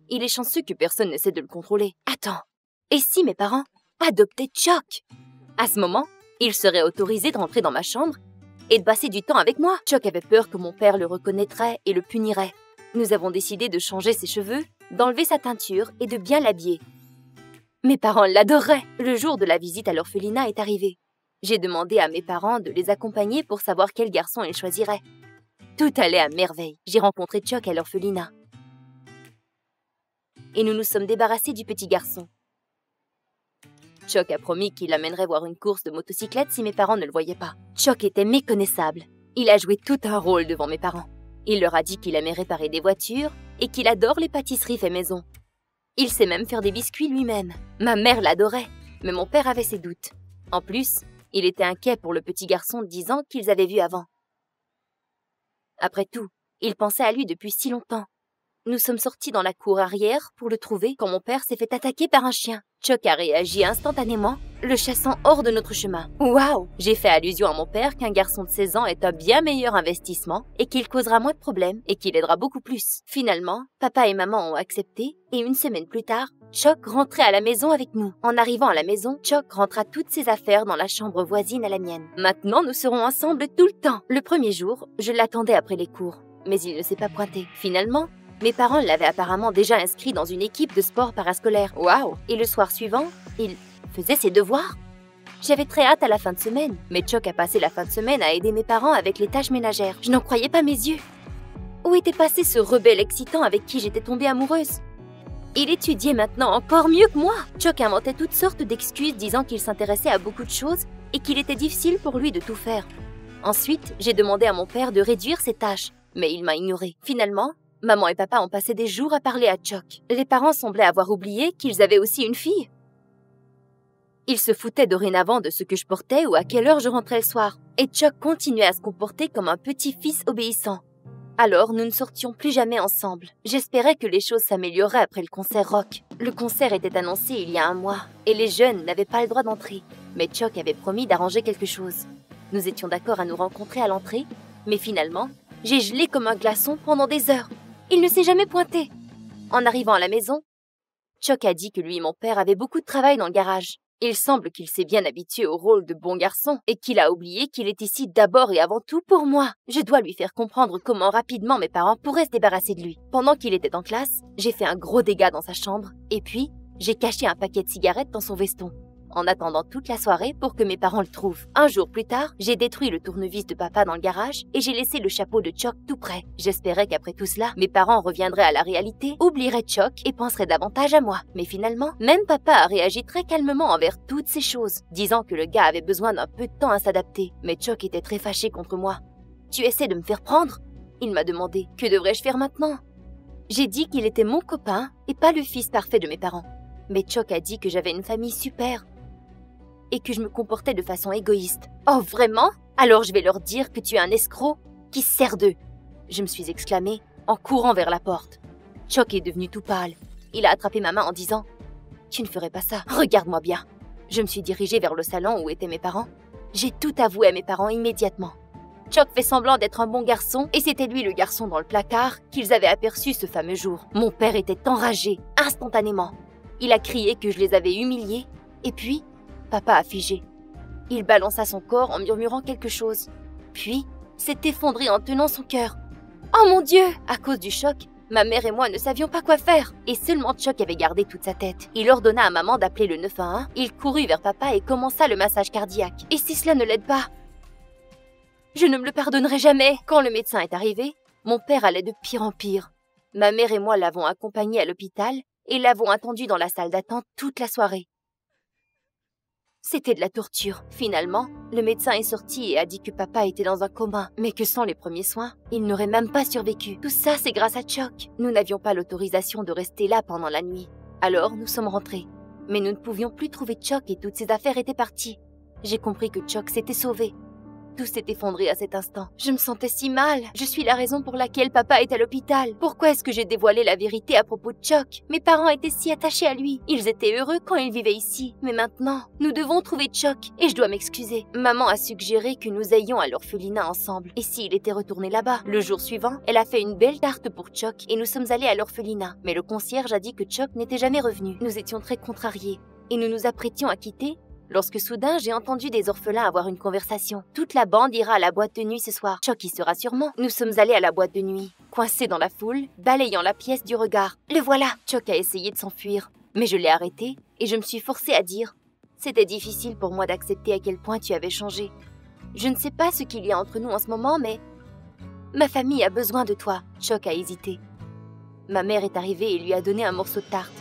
Il est chanceux que personne n'essaie de le contrôler. Attends, et si mes parents adoptaient Chuck? À ce moment, il serait autorisé de rentrer dans ma chambre et de passer du temps avec moi. Chuck avait peur que mon père le reconnaîtrait et le punirait. Nous avons décidé de changer ses cheveux, d'enlever sa teinture et de bien l'habiller. Mes parents l'adoreraient. Le jour de la visite à l'orphelinat est arrivé. J'ai demandé à mes parents de les accompagner pour savoir quel garçon ils choisiraient. Tout allait à merveille. J'ai rencontré Chuck à l'orphelinat. Et nous nous sommes débarrassés du petit garçon. Chuck a promis qu'il l'amènerait voir une course de motocyclette si mes parents ne le voyaient pas. Chuck était méconnaissable. Il a joué tout un rôle devant mes parents. Il leur a dit qu'il aimait réparer des voitures et qu'il adore les pâtisseries fait maison. Il sait même faire des biscuits lui-même. Ma mère l'adorait, mais mon père avait ses doutes. En plus, il était inquiet pour le petit garçon de 10 ans qu'ils avaient vu avant. Après tout, il pensait à lui depuis si longtemps. Nous sommes sortis dans la cour arrière pour le trouver quand mon père s'est fait attaquer par un chien. Chuck a réagi instantanément, le chassant hors de notre chemin. Waouh! J'ai fait allusion à mon père qu'un garçon de 16 ans est un bien meilleur investissement et qu'il causera moins de problèmes et qu'il aidera beaucoup plus. Finalement, papa et maman ont accepté et une semaine plus tard, Chuck rentrait à la maison avec nous. En arrivant à la maison, Chuck rentra toutes ses affaires dans la chambre voisine à la mienne. Maintenant, nous serons ensemble tout le temps. Le premier jour, je l'attendais après les cours, mais il ne s'est pas pointé. Finalement, mes parents l'avaient apparemment déjà inscrit dans une équipe de sport parascolaire. Waouh! Et le soir suivant, il faisait ses devoirs. J'avais très hâte à la fin de semaine, mais Chuck a passé la fin de semaine à aider mes parents avec les tâches ménagères. Je n'en croyais pas mes yeux. Où était passé ce rebelle excitant avec qui j'étais tombée amoureuse? Il étudiait maintenant encore mieux que moi. Chuck inventait toutes sortes d'excuses disant qu'il s'intéressait à beaucoup de choses et qu'il était difficile pour lui de tout faire. Ensuite, j'ai demandé à mon père de réduire ses tâches, mais il m'a ignorée. Finalement, maman et papa ont passé des jours à parler à Chuck. Les parents semblaient avoir oublié qu'ils avaient aussi une fille. Ils se foutaient dorénavant de ce que je portais ou à quelle heure je rentrais le soir. Et Chuck continuait à se comporter comme un petit-fils obéissant. Alors, nous ne sortions plus jamais ensemble. J'espérais que les choses s'amélioreraient après le concert rock. Le concert était annoncé il y a un mois, et les jeunes n'avaient pas le droit d'entrer. Mais Chuck avait promis d'arranger quelque chose. Nous étions d'accord à nous rencontrer à l'entrée, mais finalement, j'ai gelé comme un glaçon pendant des heures. Il ne s'est jamais pointé. En arrivant à la maison, Chuck a dit que lui et mon père avaient beaucoup de travail dans le garage. Il semble qu'il s'est bien habitué au rôle de bon garçon et qu'il a oublié qu'il est ici d'abord et avant tout pour moi. Je dois lui faire comprendre comment rapidement mes parents pourraient se débarrasser de lui. Pendant qu'il était en classe, j'ai fait un gros dégât dans sa chambre et puis j'ai caché un paquet de cigarettes dans son veston, en attendant toute la soirée pour que mes parents le trouvent. Un jour plus tard, j'ai détruit le tournevis de papa dans le garage et j'ai laissé le chapeau de Chuck tout près. J'espérais qu'après tout cela, mes parents reviendraient à la réalité, oublieraient Chuck et penseraient davantage à moi. Mais finalement, même papa a réagi très calmement envers toutes ces choses, disant que le gars avait besoin d'un peu de temps à s'adapter. Mais Chuck était très fâché contre moi. « Tu essaies de me faire prendre ?» Il m'a demandé. « Que devrais-je faire maintenant ?» J'ai dit qu'il était mon copain et pas le fils parfait de mes parents. Mais Chuck a dit que j'avais une famille super et que je me comportais de façon égoïste. « Oh, vraiment? Alors je vais leur dire que tu es un escroc qui se sert d'eux !» Je me suis exclamée en courant vers la porte. Chuck est devenu tout pâle. Il a attrapé ma main en disant « Tu ne ferais pas ça, regarde-moi bien !» Je me suis dirigée vers le salon où étaient mes parents. J'ai tout avoué à mes parents immédiatement. Chuck fait semblant d'être un bon garçon et c'était lui le garçon dans le placard qu'ils avaient aperçu ce fameux jour. Mon père était enragé, instantanément. Il a crié que je les avais humiliés et puis papa a figé. Il balança son corps en murmurant quelque chose. Puis, s'est effondré en tenant son cœur. Oh mon Dieu! À cause du choc, ma mère et moi ne savions pas quoi faire. Et seulement Chuck avait gardé toute sa tête. Il ordonna à maman d'appeler le 911. Il courut vers papa et commença le massage cardiaque. Et si cela ne l'aide pas? Je ne me le pardonnerai jamais. Quand le médecin est arrivé, mon père allait de pire en pire. Ma mère et moi l'avons accompagné à l'hôpital et l'avons attendu dans la salle d'attente toute la soirée. C'était de la torture. Finalement, le médecin est sorti et a dit que papa était dans un coma, mais que sans les premiers soins, il n'aurait même pas survécu. Tout ça, c'est grâce à Chuck. Nous n'avions pas l'autorisation de rester là pendant la nuit. Alors, nous sommes rentrés. Mais nous ne pouvions plus trouver Chuck et toutes ses affaires étaient parties. J'ai compris que Chuck s'était sauvé. Tout s'est effondré à cet instant. Je me sentais si mal. Je suis la raison pour laquelle papa est à l'hôpital. Pourquoi est-ce que j'ai dévoilé la vérité à propos de Chuck? Mes parents étaient si attachés à lui. Ils étaient heureux quand ils vivaient ici. Mais maintenant, nous devons trouver Chuck et je dois m'excuser. Maman a suggéré que nous ayons à l'orphelinat ensemble. Et s'il était retourné là-bas? Le jour suivant, elle a fait une belle tarte pour Chuck et nous sommes allés à l'orphelinat. Mais le concierge a dit que Chuck n'était jamais revenu. Nous étions très contrariés et nous nous apprêtions à quitter lorsque soudain, j'ai entendu des orphelins avoir une conversation. Toute la bande ira à la boîte de nuit ce soir. Chuck y sera sûrement. Nous sommes allés à la boîte de nuit, coincés dans la foule, balayant la pièce du regard. Le voilà! Chuck a essayé de s'enfuir, mais je l'ai arrêté et je me suis forcée à dire « C'était difficile pour moi d'accepter à quel point tu avais changé. Je ne sais pas ce qu'il y a entre nous en ce moment, mais ma famille a besoin de toi. » Chuck a hésité. Ma mère est arrivée et lui a donné un morceau de tarte.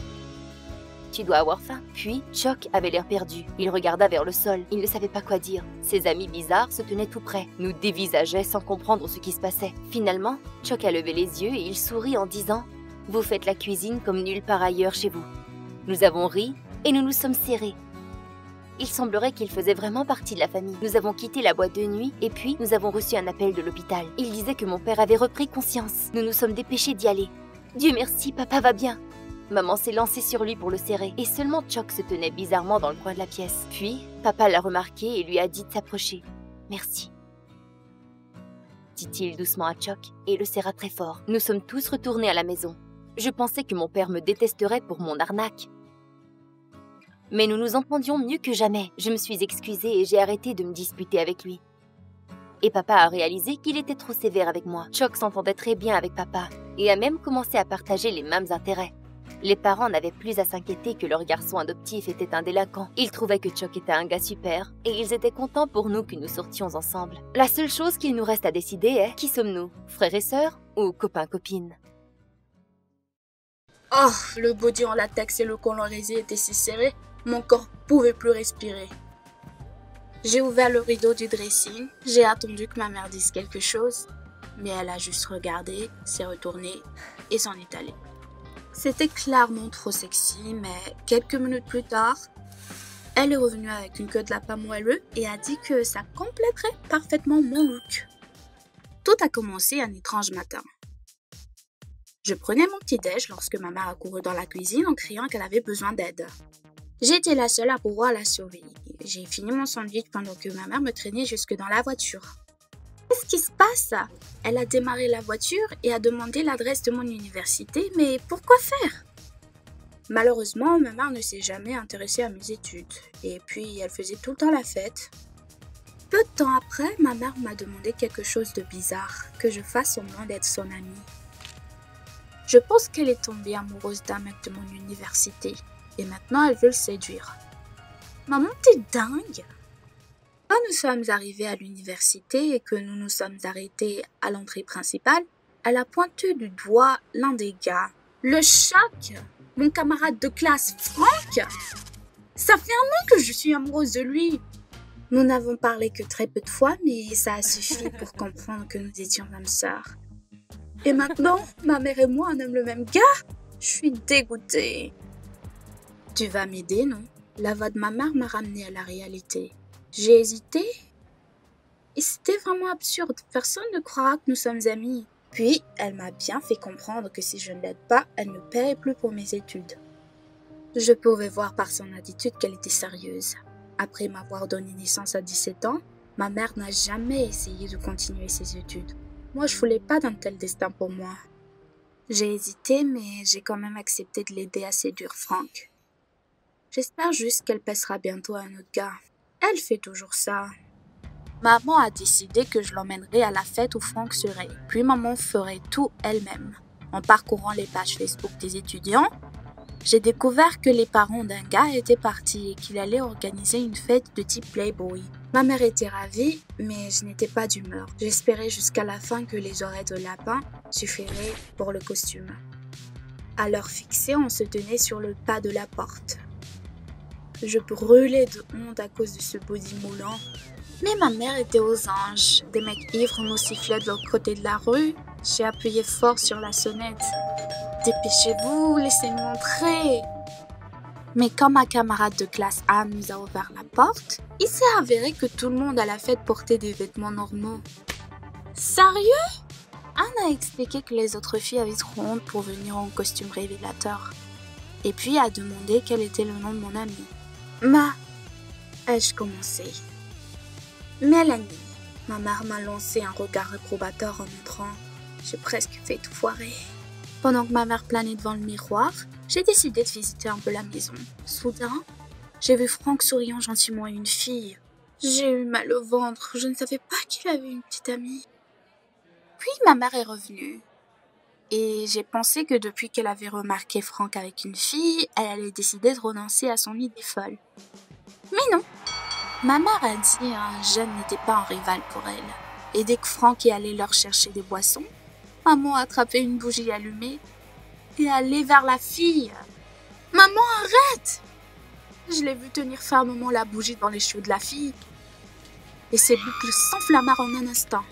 Tu dois avoir faim. Puis, Chuck avait l'air perdu. Il regarda vers le sol. Il ne savait pas quoi dire. Ses amis bizarres se tenaient tout près, nous dévisageaient sans comprendre ce qui se passait. Finalement, Chuck a levé les yeux et il sourit en disant « Vous faites la cuisine comme nulle part ailleurs chez vous. » Nous avons ri et nous nous sommes serrés. Il semblerait qu'il faisait vraiment partie de la famille. Nous avons quitté la boîte de nuit et puis nous avons reçu un appel de l'hôpital. Il disait que mon père avait repris conscience. Nous nous sommes dépêchés d'y aller. Dieu merci, papa va bien. Maman s'est lancée sur lui pour le serrer et seulement Chuck se tenait bizarrement dans le coin de la pièce. Puis, papa l'a remarqué et lui a dit de s'approcher. « Merci », dit-il doucement à Chuck et le serra très fort. Nous sommes tous retournés à la maison. Je pensais que mon père me détesterait pour mon arnaque. Mais nous nous entendions mieux que jamais. Je me suis excusée et j'ai arrêté de me disputer avec lui. Et papa a réalisé qu'il était trop sévère avec moi. Chuck s'entendait très bien avec papa et a même commencé à partager les mêmes intérêts. Les parents n'avaient plus à s'inquiéter que leur garçon adoptif était un délinquant. Ils trouvaient que Chuck était un gars super et ils étaient contents pour nous que nous sortions ensemble. La seule chose qu'il nous reste à décider est qui sommes-nous, frères et sœurs ou copains-copines? Oh, le body en latex et le collant résé étaient si serrés, mon corps pouvait plus respirer. J'ai ouvert le rideau du dressing, j'ai attendu que ma mère dise quelque chose, mais elle a juste regardé, s'est retournée et s'en est allée. C'était clairement trop sexy, mais quelques minutes plus tard, elle est revenue avec une queue de lapin moelleux et a dit que ça compléterait parfaitement mon look. Tout a commencé un étrange matin. Je prenais mon petit-déj lorsque ma mère a couru dans la cuisine en criant qu'elle avait besoin d'aide. J'étais la seule à pouvoir la surveiller. J'ai fini mon sandwich pendant que ma mère me traînait jusque dans la voiture. Qu'est-ce qui se passe? Elle a démarré la voiture et a demandé l'adresse de mon université, mais pourquoi faire? Malheureusement, ma mère ne s'est jamais intéressée à mes études, et puis elle faisait tout le temps la fête. Peu de temps après, ma mère m'a demandé quelque chose de bizarre, que je fasse semblant d'être son amie. Je pense qu'elle est tombée amoureuse d'un mec de mon université, et maintenant elle veut le séduire. Maman, t'es dingue! Quand nous sommes arrivés à l'université et que nous nous sommes arrêtés à l'entrée principale, elle a pointé du doigt l'un des gars. Le Chuck, mon camarade de classe Frank. Ça fait un an que je suis amoureuse de lui. Nous n'avons parlé que très peu de fois, mais ça a suffi pour comprendre que nous étions âmes sœurs. Et maintenant, ma mère et moi, on aime le même gars. Je suis dégoûtée. Tu vas m'aider, non? La voix de ma mère m'a ramenée à la réalité. J'ai hésité. Et c'était vraiment absurde. Personne ne croira que nous sommes amis. Puis, elle m'a bien fait comprendre que si je ne l'aide pas, elle ne paierait plus pour mes études. Je pouvais voir par son attitude qu'elle était sérieuse. Après m'avoir donné naissance à 17 ans, ma mère n'a jamais essayé de continuer ses études. Moi, je voulais pas d'un tel destin pour moi. J'ai hésité, mais j'ai quand même accepté de l'aider à séduire Frank. J'espère juste qu'elle passera bientôt à un autre gars. Elle fait toujours ça. Maman a décidé que je l'emmènerais à la fête où Frank serait. Puis maman ferait tout elle-même. En parcourant les pages Facebook des étudiants, j'ai découvert que les parents d'un gars étaient partis et qu'il allait organiser une fête de type Playboy. Ma mère était ravie, mais je n'étais pas d'humeur. J'espérais jusqu'à la fin que les oreilles de lapin suffiraient pour le costume. À l'heure fixée, on se tenait sur le pas de la porte. Je brûlais de honte à cause de ce body moulant. Mais ma mère était aux anges. Des mecs ivres nous sifflaient de l'autre côté de la rue. J'ai appuyé fort sur la sonnette. « Dépêchez-vous, laissez-nous entrer !» Mais quand ma camarade de classe Anne nous a ouvert la porte, il s'est avéré que tout le monde à la fête portait des vêtements normaux. Sérieux? Anne a expliqué que les autres filles avaient trop honte pour venir en costume révélateur. Et puis a demandé quel était le nom de mon amie. Ai-je commencé? Mélanie. Ma mère m'a lancé un regard réprobateur en entrant. J'ai presque fait tout foirer. Pendant que ma mère planait devant le miroir, j'ai décidé de visiter un peu la maison. Soudain, j'ai vu Frank souriant gentiment à une fille. J'ai eu mal au ventre, je ne savais pas qu'il avait une petite amie. Puis ma mère est revenue. Et j'ai pensé que depuis qu'elle avait remarqué Frank avec une fille, elle allait décider de renoncer à son idée folle. Mais non. Ma mère a dit un jeune n'était pas un rival pour elle. Et dès que Frank est allé leur chercher des boissons, maman a attrapé une bougie allumée et est allée vers la fille. « Maman, Maman, arrête! Je l'ai vu tenir fermement la bougie dans les cheveux de la fille. Et ses boucles s'enflammèrent en un instant.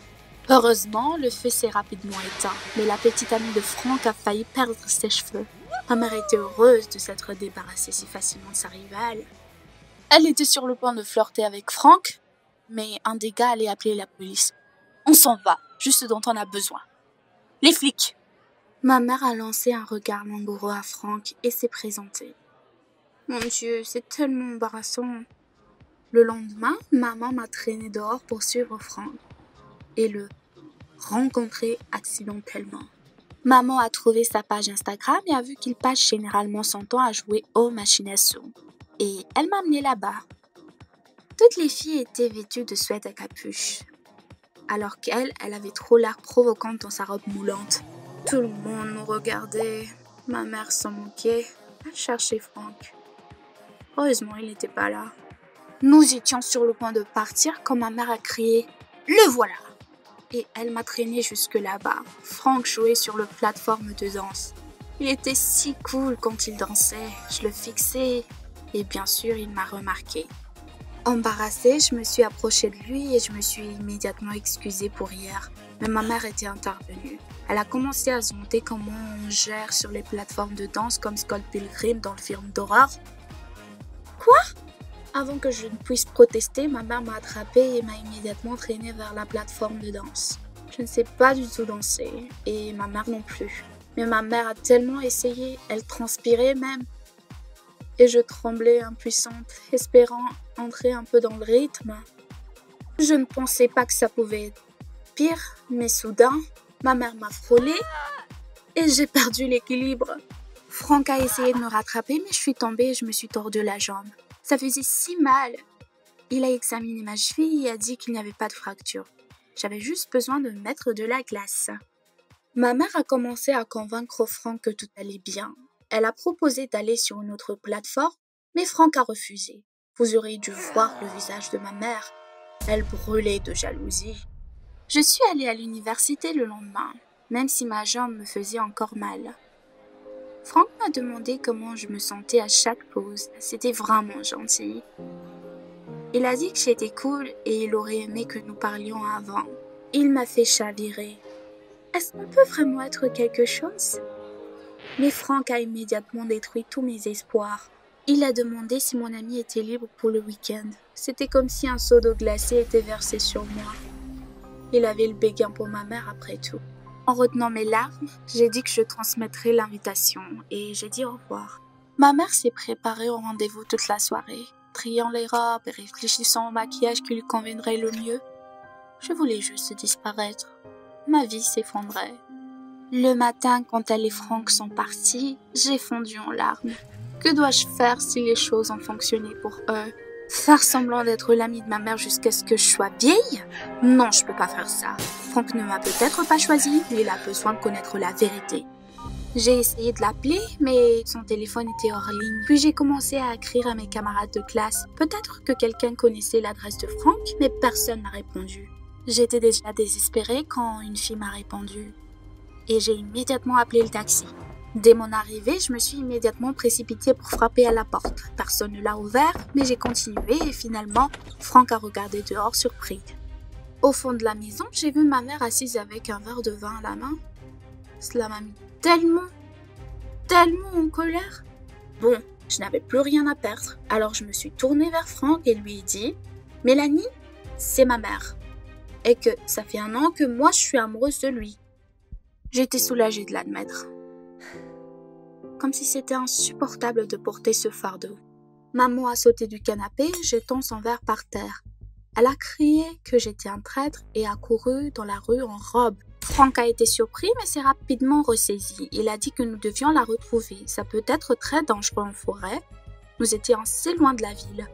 Heureusement, le feu s'est rapidement éteint, mais la petite amie de Frank a failli perdre ses cheveux. Ma mère était heureuse de s'être débarrassée si facilement de sa rivale. Elle était sur le point de flirter avec Frank, mais un des gars allait appeler la police. On s'en va, juste ce dont on a besoin. Les flics! Ma mère a lancé un regard langoureux à Frank et s'est présentée. Mon Dieu, c'est tellement embarrassant. Le lendemain, maman m'a traîné dehors pour suivre Frank et le rencontrer accidentellement. Maman a trouvé sa page Instagram et a vu qu'il passe généralement son temps à jouer aux machines à sous. Et elle m'a amené là-bas. Toutes les filles étaient vêtues de sweats à capuche, alors qu'elle avait trop l'air provocante dans sa robe moulante. Tout le monde nous regardait. Ma mère s'en moquait. Elle cherchait Frank. Heureusement, il n'était pas là. Nous étions sur le point de partir quand ma mère a crié « Le voilà !» Et elle m'a traîné jusque là-bas. Frank jouait sur le plateforme de danse. Il était si cool quand il dansait. Je le fixais et bien sûr, il m'a remarqué. Embarrassée, je me suis approchée de lui et je me suis immédiatement excusée pour hier. Mais ma mère était intervenue. Elle a commencé à se demander comment on gère sur les plateformes de danse comme Scott Pilgrim dans le film d'horreur. Quoi? Avant que je ne puisse protester, ma mère m'a attrapée et m'a immédiatement traînée vers la plateforme de danse. Je ne sais pas du tout danser, et ma mère non plus. Mais ma mère a tellement essayé, elle transpirait même. Et je tremblais impuissante, espérant entrer un peu dans le rythme. Je ne pensais pas que ça pouvait être pire, mais soudain, ma mère m'a frôlée et j'ai perdu l'équilibre. Frank a essayé de me rattraper, mais je suis tombée et je me suis tordu la jambe. Ça faisait si mal. Il a examiné ma cheville et a dit qu'il n'y avait pas de fracture. J'avais juste besoin de mettre de la glace. Ma mère a commencé à convaincre Frank que tout allait bien. Elle a proposé d'aller sur une autre plateforme, mais Frank a refusé. Vous auriez dû voir le visage de ma mère. Elle brûlait de jalousie. Je suis allée à l'université le lendemain, même si ma jambe me faisait encore mal. Frank m'a demandé comment je me sentais à chaque pause. C'était vraiment gentil. Il a dit que j'étais cool et il aurait aimé que nous parlions avant. Il m'a fait chavirer. Est-ce qu'on peut vraiment être quelque chose? Mais Frank a immédiatement détruit tous mes espoirs. Il a demandé si mon ami était libre pour le week-end. C'était comme si un seau d'eau glacée était versé sur moi. Il avait le béguin pour ma mère après tout. En retenant mes larmes, j'ai dit que je transmettrais l'invitation et j'ai dit au revoir. Ma mère s'est préparée au rendez-vous toute la soirée, triant les robes et réfléchissant au maquillage qui lui conviendrait le mieux. Je voulais juste disparaître. Ma vie s'effondrait. Le matin, quand elle et Frank sont partis, j'ai fondu en larmes. Que dois-je faire si les choses ont fonctionné pour eux? Faire semblant d'être l'amie de ma mère jusqu'à ce que je sois vieille? Non, je peux pas faire ça. Frank ne m'a peut-être pas choisi, mais il a besoin de connaître la vérité. J'ai essayé de l'appeler, mais son téléphone était hors ligne. Puis j'ai commencé à écrire à mes camarades de classe. Peut-être que quelqu'un connaissait l'adresse de Frank, mais personne n'a répondu. J'étais déjà désespérée quand une fille m'a répondu. Et j'ai immédiatement appelé le taxi. Dès mon arrivée, je me suis immédiatement précipitée pour frapper à la porte. Personne ne l'a ouvert, mais j'ai continué et finalement, Frank a regardé dehors surpris. Au fond de la maison, j'ai vu ma mère assise avec un verre de vin à la main. Cela m'a mis tellement en colère. Bon, je n'avais plus rien à perdre, alors je me suis tournée vers Frank et lui ai dit « Mélanie, c'est ma mère. Et que ça fait 1 an que moi je suis amoureuse de lui. » J'étais soulagée de l'admettre. Comme si c'était insupportable de porter ce fardeau. Maman a sauté du canapé, jetant son verre par terre. Elle a crié que j'étais un traître et a couru dans la rue en robe. Frank a été surpris mais s'est rapidement ressaisi. Il a dit que nous devions la retrouver. Ça peut être très dangereux en forêt. Nous étions assez loin de la ville.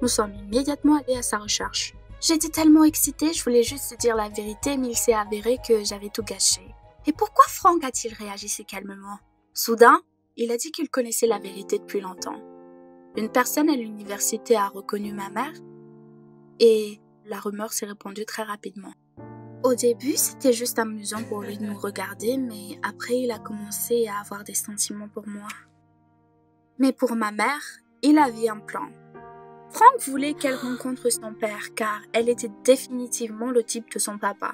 Nous sommes immédiatement allés à sa recherche. J'étais tellement excitée, je voulais juste dire la vérité, mais il s'est avéré que j'avais tout gâché. Et pourquoi Frank a-t-il réagi si calmement? Soudain, il a dit qu'il connaissait la vérité depuis longtemps. Une personne à l'université a reconnu ma mère et la rumeur s'est répandue très rapidement. Au début, c'était juste amusant pour lui de nous regarder, mais après, il a commencé à avoir des sentiments pour moi. Mais pour ma mère, il avait un plan. Frank voulait qu'elle rencontre son père car elle était définitivement le type de son papa.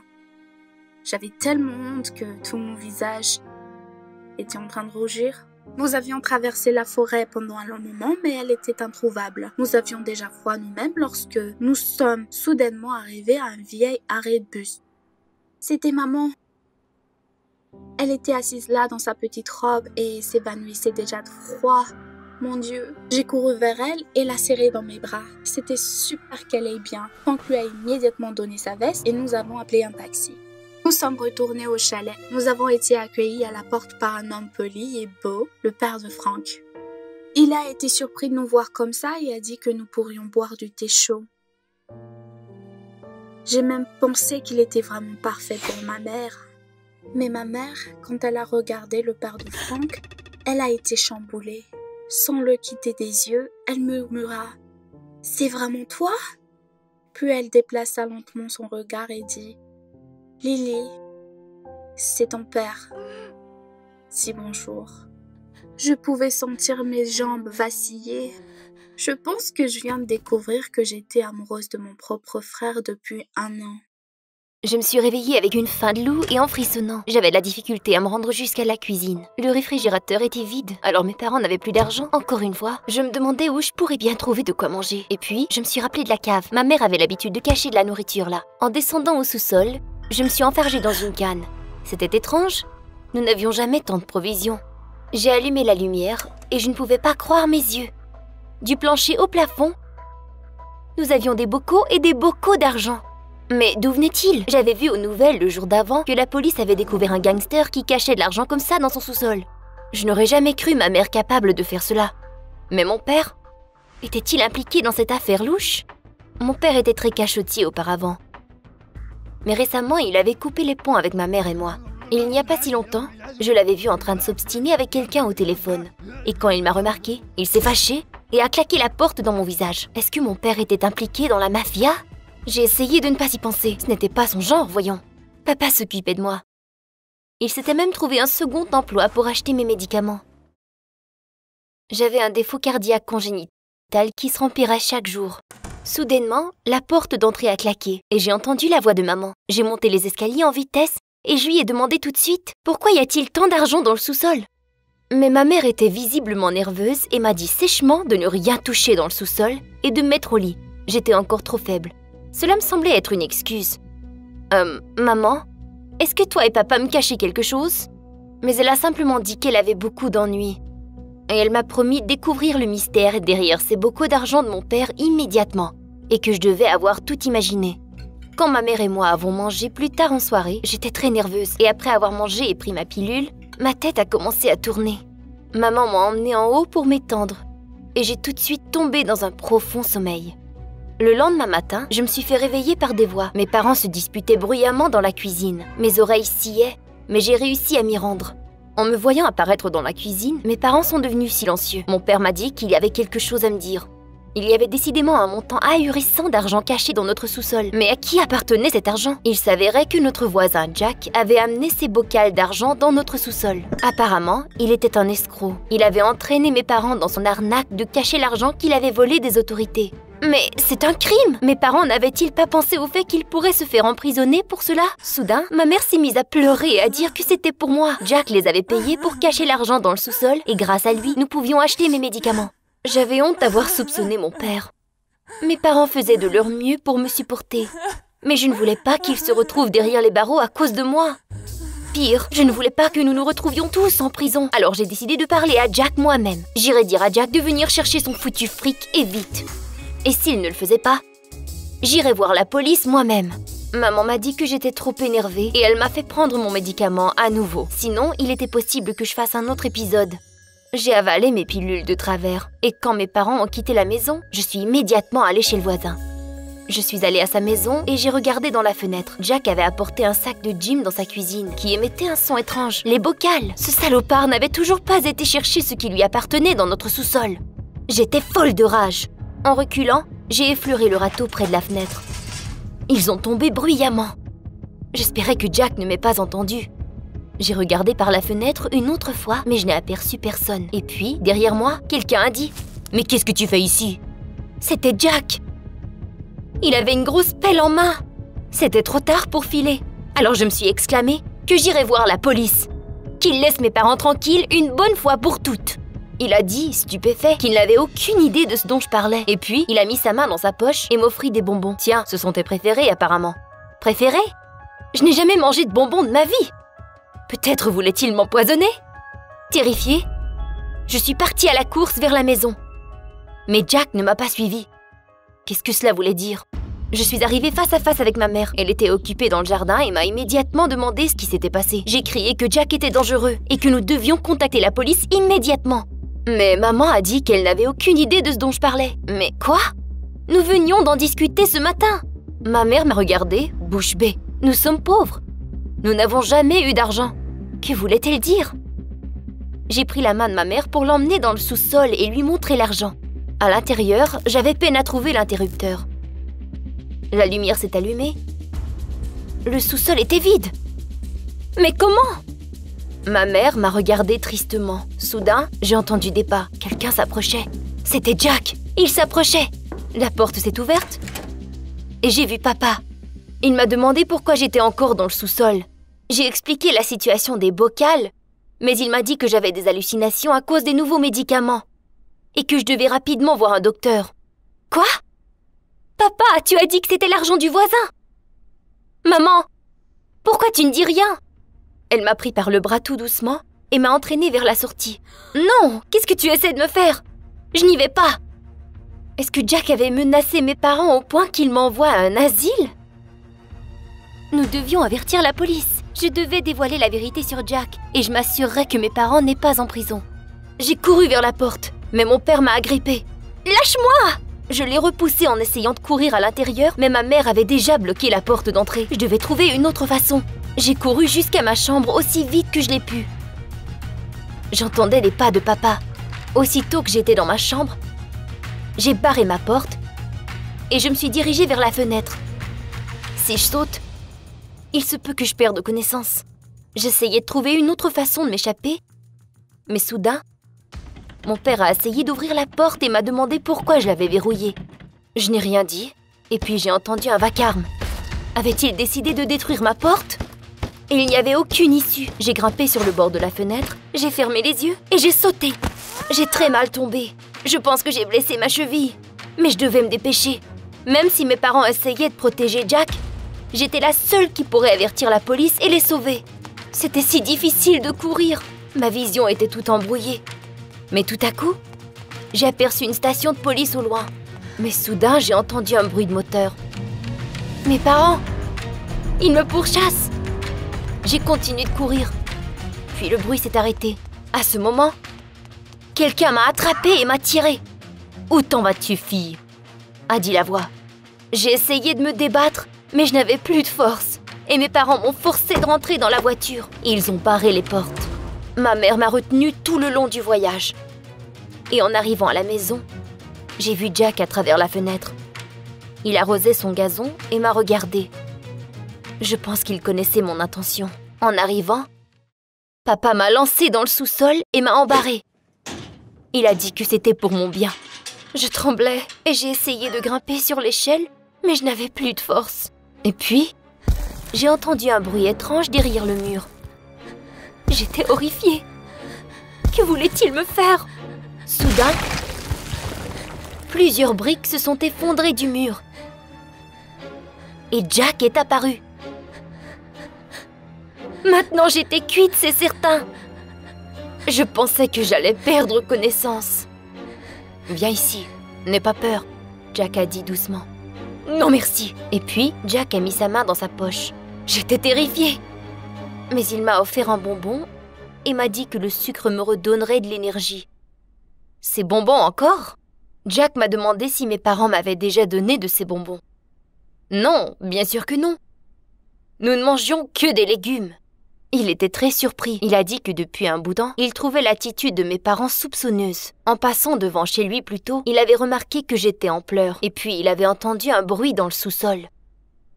J'avais tellement honte que tout mon visage était en train de rougir. Nous avions traversé la forêt pendant un long moment, mais elle était introuvable. Nous avions déjà froid nous-mêmes lorsque nous sommes soudainement arrivés à un vieil arrêt de bus. C'était maman. Elle était assise là dans sa petite robe et s'évanouissait déjà de froid. Mon Dieu, j'ai couru vers elle et la serré dans mes bras. C'était super qu'elle aille bien. Frank lui a immédiatement donné sa veste et nous avons appelé un taxi. Nous sommes retournés au chalet. Nous avons été accueillis à la porte par un homme poli et beau, le père de Frank. Il a été surpris de nous voir comme ça et a dit que nous pourrions boire du thé chaud. J'ai même pensé qu'il était vraiment parfait pour ma mère. Mais ma mère, quand elle a regardé le père de Frank, elle a été chamboulée. Sans le quitter des yeux, elle murmura « C'est vraiment toi ?» Puis elle déplaça lentement son regard et dit « Lily, c'est ton père. Dis bonjour. » Je pouvais sentir mes jambes vaciller. Je pense que je viens de découvrir que j'étais amoureuse de mon propre frère depuis 1 an. Je me suis réveillée avec une faim de loup et en frissonnant. J'avais de la difficulté à me rendre jusqu'à la cuisine. Le réfrigérateur était vide, alors mes parents n'avaient plus d'argent. Encore une fois, je me demandais où je pourrais bien trouver de quoi manger. Et puis, je me suis rappelée de la cave. Ma mère avait l'habitude de cacher de la nourriture là. En descendant au sous-sol, je me suis enfargée dans une canne. C'était étrange. Nous n'avions jamais tant de provisions. J'ai allumé la lumière et je ne pouvais pas croire mes yeux. Du plancher au plafond, nous avions des bocaux et des bocaux d'argent. Mais d'où venait-il? J'avais vu aux nouvelles le jour d'avant que la police avait découvert un gangster qui cachait de l'argent comme ça dans son sous-sol. Je n'aurais jamais cru ma mère capable de faire cela. Mais mon père? Était-il impliqué dans cette affaire louche? Mon père était très cachotier auparavant. Mais récemment, il avait coupé les ponts avec ma mère et moi. Il n'y a pas si longtemps, je l'avais vu en train de s'obstiner avec quelqu'un au téléphone. Et quand il m'a remarqué, il s'est fâché et a claqué la porte dans mon visage. Est-ce que mon père était impliqué dans la mafia? J'ai essayé de ne pas y penser. Ce n'était pas son genre, voyons. Papa s'occupait de moi. Il s'était même trouvé un second emploi pour acheter mes médicaments. J'avais un défaut cardiaque congénital qui se remplirait chaque jour. Soudainement, la porte d'entrée a claqué et j'ai entendu la voix de maman. J'ai monté les escaliers en vitesse et je lui ai demandé tout de suite « Pourquoi y a-t-il tant d'argent dans le sous-sol » Mais ma mère était visiblement nerveuse et m'a dit sèchement de ne rien toucher dans le sous-sol et de me mettre au lit. J'étais encore trop faible. Cela me semblait être une excuse. Maman, est-ce que toi et papa me cachaient quelque chose ?» Mais elle a simplement dit qu'elle avait beaucoup d'ennuis. Et elle m'a promis de découvrir le mystère derrière ces bocaux d'argent de mon père immédiatement, et que je devais avoir tout imaginé. Quand ma mère et moi avons mangé plus tard en soirée, j'étais très nerveuse, et après avoir mangé et pris ma pilule, ma tête a commencé à tourner. Maman m'a emmenée en haut pour m'étendre, et j'ai tout de suite tombé dans un profond sommeil. Le lendemain matin, je me suis fait réveiller par des voix. Mes parents se disputaient bruyamment dans la cuisine. Mes oreilles sciaient, mais j'ai réussi à m'y rendre. En me voyant apparaître dans la cuisine, mes parents sont devenus silencieux. Mon père m'a dit qu'il y avait quelque chose à me dire. Il y avait décidément un montant ahurissant d'argent caché dans notre sous-sol. Mais à qui appartenait cet argent? Il s'avérait que notre voisin Jack avait amené ses bocals d'argent dans notre sous-sol. Apparemment, il était un escroc. Il avait entraîné mes parents dans son arnaque de cacher l'argent qu'il avait volé des autorités. Mais c'est un crime! Mes parents n'avaient-ils pas pensé au fait qu'ils pourraient se faire emprisonner pour cela? Soudain, ma mère s'est mise à pleurer et à dire que c'était pour moi. Jack les avait payés pour cacher l'argent dans le sous-sol et grâce à lui, nous pouvions acheter mes médicaments. J'avais honte d'avoir soupçonné mon père. Mes parents faisaient de leur mieux pour me supporter. Mais je ne voulais pas qu'ils se retrouvent derrière les barreaux à cause de moi. Pire, je ne voulais pas que nous nous retrouvions tous en prison. Alors j'ai décidé de parler à Jack moi-même. J'irai dire à Jack de venir chercher son foutu fric et vite. Et s'il ne le faisait pas, j'irai voir la police moi-même. Maman m'a dit que j'étais trop énervée et elle m'a fait prendre mon médicament à nouveau. Sinon, il était possible que je fasse un autre épisode. J'ai avalé mes pilules de travers et quand mes parents ont quitté la maison, je suis immédiatement allée chez le voisin. Je suis allée à sa maison et j'ai regardé dans la fenêtre. Jack avait apporté un sac de gym dans sa cuisine qui émettait un son étrange. Les bocals! Ce salopard n'avait toujours pas été chercher ce qui lui appartenait dans notre sous-sol. J'étais folle de rage. En reculant, j'ai effleuré le râteau près de la fenêtre. Ils ont tombé bruyamment. J'espérais que Jack ne m'ait pas entendu. J'ai regardé par la fenêtre une autre fois, mais je n'ai aperçu personne. Et puis, derrière moi, quelqu'un a dit « Mais qu'est-ce que tu fais ici ?» C'était Jack. Il avait une grosse pelle en main. C'était trop tard pour filer. Alors je me suis exclamé que j'irais voir la police. Qu'il laisse mes parents tranquilles une bonne fois pour toutes. Il a dit, stupéfait, qu'il n'avait aucune idée de ce dont je parlais. Et puis, il a mis sa main dans sa poche et m'offrit des bonbons. Tiens, ce sont tes préférés apparemment. Préférés? Je n'ai jamais mangé de bonbons de ma vie. Peut-être voulait-il m'empoisonner? Terrifiée, je suis partie à la course vers la maison. Mais Jack ne m'a pas suivie. Qu'est-ce que cela voulait dire? Je suis arrivée face à face avec ma mère. Elle était occupée dans le jardin et m'a immédiatement demandé ce qui s'était passé. J'ai crié que Jack était dangereux et que nous devions contacter la police immédiatement. Mais maman a dit qu'elle n'avait aucune idée de ce dont je parlais. Mais quoi? Nous venions d'en discuter ce matin. Ma mère m'a regardée, bouche bée. Nous sommes pauvres. Nous n'avons jamais eu d'argent. Que voulait-elle dire? J'ai pris la main de ma mère pour l'emmener dans le sous-sol et lui montrer l'argent. À l'intérieur, j'avais peine à trouver l'interrupteur. La lumière s'est allumée. Le sous-sol était vide. Mais comment? Ma mère m'a regardée tristement. Soudain, j'ai entendu des pas. Quelqu'un s'approchait. C'était Jack. Il s'approchait. La porte s'est ouverte. Et j'ai vu papa. Il m'a demandé pourquoi j'étais encore dans le sous-sol. J'ai expliqué la situation des bocals, mais il m'a dit que j'avais des hallucinations à cause des nouveaux médicaments et que je devais rapidement voir un docteur. Quoi? Papa, tu as dit que c'était l'argent du voisin. Maman, pourquoi tu ne dis rien? Elle m'a pris par le bras tout doucement et m'a entraînée vers la sortie. Non, qu'est-ce que tu essaies de me faire? Je n'y vais pas. Est-ce que Jack avait menacé mes parents au point qu'il m'envoie à un asile? Nous devions avertir la police. Je devais dévoiler la vérité sur Jack et je m'assurerais que mes parents n'aient pas en prison. J'ai couru vers la porte, mais mon père m'a agrippée. Lâche-moi! Je l'ai repoussé en essayant de courir à l'intérieur, mais ma mère avait déjà bloqué la porte d'entrée. Je devais trouver une autre façon. J'ai couru jusqu'à ma chambre aussi vite que je l'ai pu. J'entendais les pas de papa. Aussitôt que j'étais dans ma chambre, j'ai barré ma porte et je me suis dirigée vers la fenêtre. Si je saute, il se peut que je perde connaissance. J'essayais de trouver une autre façon de m'échapper, mais soudain, mon père a essayé d'ouvrir la porte et m'a demandé pourquoi je l'avais verrouillée. Je n'ai rien dit, et puis j'ai entendu un vacarme. Avait-il décidé de détruire ma porte? Et il n'y avait aucune issue. J'ai grimpé sur le bord de la fenêtre, j'ai fermé les yeux et j'ai sauté. J'ai très mal tombé. Je pense que j'ai blessé ma cheville, mais je devais me dépêcher. Même si mes parents essayaient de protéger Jack, j'étais la seule qui pourrait avertir la police et les sauver. C'était si difficile de courir. Ma vision était toute embrouillée. Mais tout à coup, j'ai aperçu une station de police au loin. Mais soudain, j'ai entendu un bruit de moteur. Mes parents, ils me pourchassent. J'ai continué de courir. Puis le bruit s'est arrêté. À ce moment, quelqu'un m'a attrapée et m'a tirée. « Où t'en vas-tu, fille ?» a dit la voix. J'ai essayé de me débattre, mais je n'avais plus de force. Et mes parents m'ont forcé de rentrer dans la voiture. Ils ont barré les portes. Ma mère m'a retenue tout le long du voyage. Et en arrivant à la maison, j'ai vu Jack à travers la fenêtre. Il arrosait son gazon et m'a regardée. Je pense qu'il connaissait mon intention. En arrivant, papa m'a lancée dans le sous-sol et m'a embarrée. Il a dit que c'était pour mon bien. Je tremblais et j'ai essayé de grimper sur l'échelle, mais je n'avais plus de force. Et puis, j'ai entendu un bruit étrange derrière le mur. J'étais horrifiée. Que voulait-il me faire? Soudain, plusieurs briques se sont effondrées du mur. Et Jack est apparu. Maintenant, j'étais cuite, c'est certain. Je pensais que j'allais perdre connaissance. Viens ici, n'aie pas peur, Jack a dit doucement. Non merci. Et puis, Jack a mis sa main dans sa poche. J'étais terrifiée. Mais il m'a offert un bonbon et m'a dit que le sucre me redonnerait de l'énergie. Ces bonbons encore? Jack m'a demandé si mes parents m'avaient déjà donné de ces bonbons. Non, bien sûr que non. Nous ne mangions que des légumes. Il était très surpris. Il a dit que depuis un bout de temps, il trouvait l'attitude de mes parents soupçonneuse. En passant devant chez lui plus tôt, il avait remarqué que j'étais en pleurs. Et puis il avait entendu un bruit dans le sous-sol.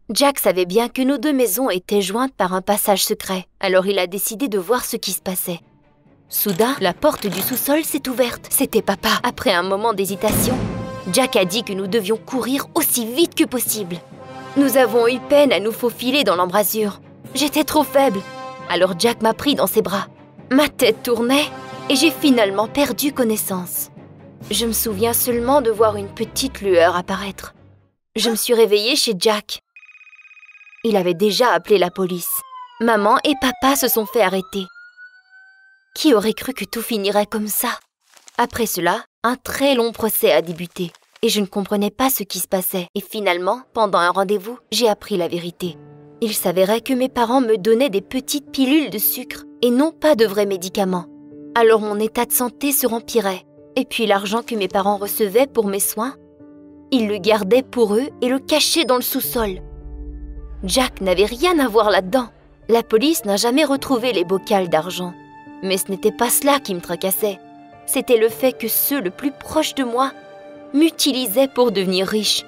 Jack savait bien que nos 2 maisons étaient jointes par un passage secret, alors il a décidé de voir ce qui se passait. Soudain, la porte du sous-sol s'est ouverte. C'était papa. Après un moment d'hésitation, Jack a dit que nous devions courir aussi vite que possible. Nous avons eu peine à nous faufiler dans l'embrasure. J'étais trop faible. Alors Jack m'a pris dans ses bras. Ma tête tournait et j'ai finalement perdu connaissance. Je me souviens seulement de voir une petite lueur apparaître. Je me suis réveillée chez Jack. Il avait déjà appelé la police. Maman et papa se sont fait arrêter. Qui aurait cru que tout finirait comme ça? Après cela, un très long procès a débuté. Et je ne comprenais pas ce qui se passait. Et finalement, pendant un rendez-vous, j'ai appris la vérité. Il s'avérait que mes parents me donnaient des petites pilules de sucre et non pas de vrais médicaments. Alors mon état de santé se rempirait. Et puis l'argent que mes parents recevaient pour mes soins, ils le gardaient pour eux et le cachaient dans le sous-sol. Jack n'avait rien à voir là-dedans. La police n'a jamais retrouvé les bocals d'argent. Mais ce n'était pas cela qui me tracassait. C'était le fait que ceux le plus proches de moi m'utilisaient pour devenir riche.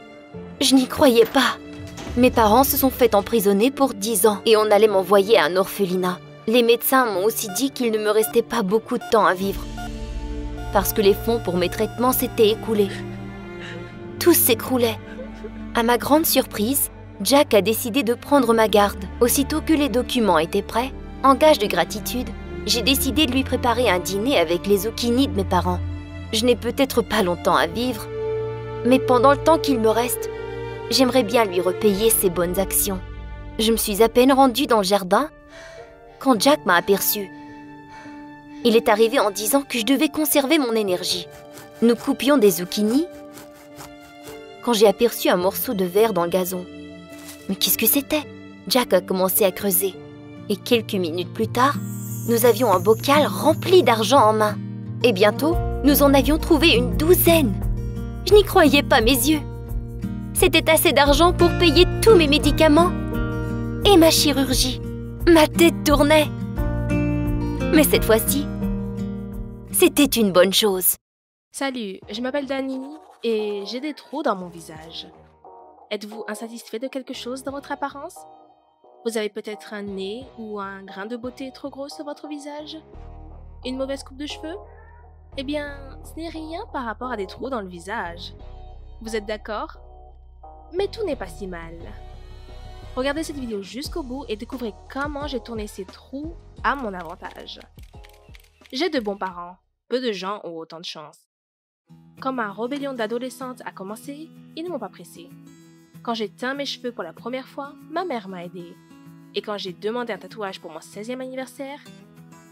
Je n'y croyais pas. Mes parents se sont fait emprisonner pour 10 ans et on allait m'envoyer à un orphelinat. Les médecins m'ont aussi dit qu'il ne me restait pas beaucoup de temps à vivre. Parce que les fonds pour mes traitements s'étaient écoulés. Tout s'écroulait. À ma grande surprise, Jack a décidé de prendre ma garde. Aussitôt que les documents étaient prêts, en gage de gratitude, j'ai décidé de lui préparer un dîner avec les zucchini de mes parents. Je n'ai peut-être pas longtemps à vivre, mais pendant le temps qu'il me reste, j'aimerais bien lui repayer ses bonnes actions. Je me suis à peine rendue dans le jardin quand Jack m'a aperçue. Il est arrivé en disant que je devais conserver mon énergie. Nous coupions des zucchini quand j'ai aperçu un morceau de verre dans le gazon. Mais qu'est-ce que c'était? Jack a commencé à creuser. Et quelques minutes plus tard, nous avions un bocal rempli d'argent en main. Et bientôt, nous en avions trouvé une 12aine. Je n'y croyais pas mes yeux. C'était assez d'argent pour payer tous mes médicaments et ma chirurgie. Ma tête tournait. Mais cette fois-ci, c'était une bonne chose. Salut, je m'appelle Dani et j'ai des trous dans mon visage. Êtes-vous insatisfait de quelque chose dans votre apparence? Vous avez peut-être un nez ou un grain de beauté trop gros sur votre visage? Une mauvaise coupe de cheveux? Eh bien, ce n'est rien par rapport à des trous dans le visage. Vous êtes d'accord? Mais tout n'est pas si mal. Regardez cette vidéo jusqu'au bout et découvrez comment j'ai tourné ces trous à mon avantage. J'ai de bons parents. Peu de gens ont autant de chance. Quand ma rébellion d'adolescente a commencé, ils ne m'ont pas pressée. Quand j'ai teint mes cheveux pour la première fois, ma mère m'a aidée. Et quand j'ai demandé un tatouage pour mon 16e anniversaire,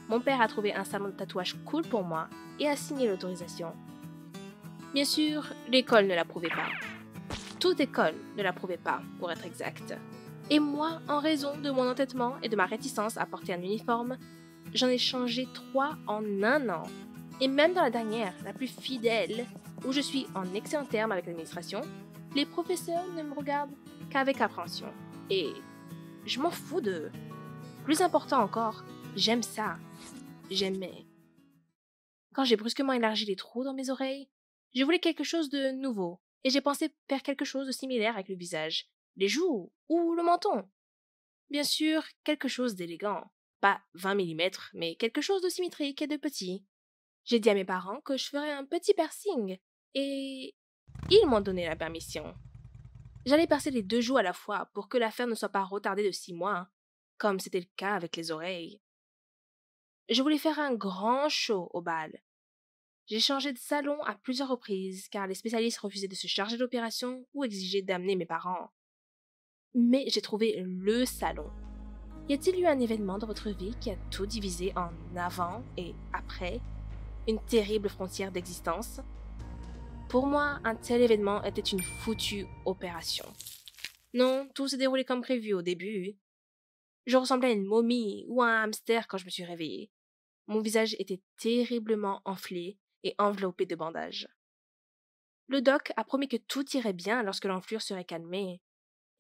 mon père a trouvé un salon de tatouage cool pour moi et a signé l'autorisation. Bien sûr, l'école ne l'approuvait pas. Toute école ne l'approuvait pas, pour être exact. Et moi, en raison de mon entêtement et de ma réticence à porter un uniforme, j'en ai changé 3 en un an. Et même dans la dernière, la plus fidèle, où je suis en excellent terme avec l'administration, les professeurs ne me regardent qu'avec appréhension. Et je m'en fous d'eux. Plus important encore, j'aime ça. J'aimais. Quand j'ai brusquement élargi les trous dans mes oreilles, je voulais quelque chose de nouveau, et j'ai pensé faire quelque chose de similaire avec le visage, les joues ou le menton. Bien sûr, quelque chose d'élégant. Pas 20 mm, mais quelque chose de symétrique et de petit. J'ai dit à mes parents que je ferais un petit piercing, et ils m'ont donné la permission. J'allais percer les 2 joues à la fois pour que l'affaire ne soit pas retardée de 6 mois, comme c'était le cas avec les oreilles. Je voulais faire un grand show au bal. J'ai changé de salon à plusieurs reprises car les spécialistes refusaient de se charger de l'opération ou exigeaient d'amener mes parents. Mais j'ai trouvé le salon. Y a-t-il eu un événement dans votre vie qui a tout divisé en avant et après? Une terrible frontière d'existence? Pour moi, un tel événement était une foutue opération. Non, tout s'est déroulé comme prévu au début. Je ressemblais à une momie ou à un hamster quand je me suis réveillée. Mon visage était terriblement enflé et enveloppé de bandages. Le doc a promis que tout irait bien lorsque l'enflure serait calmée,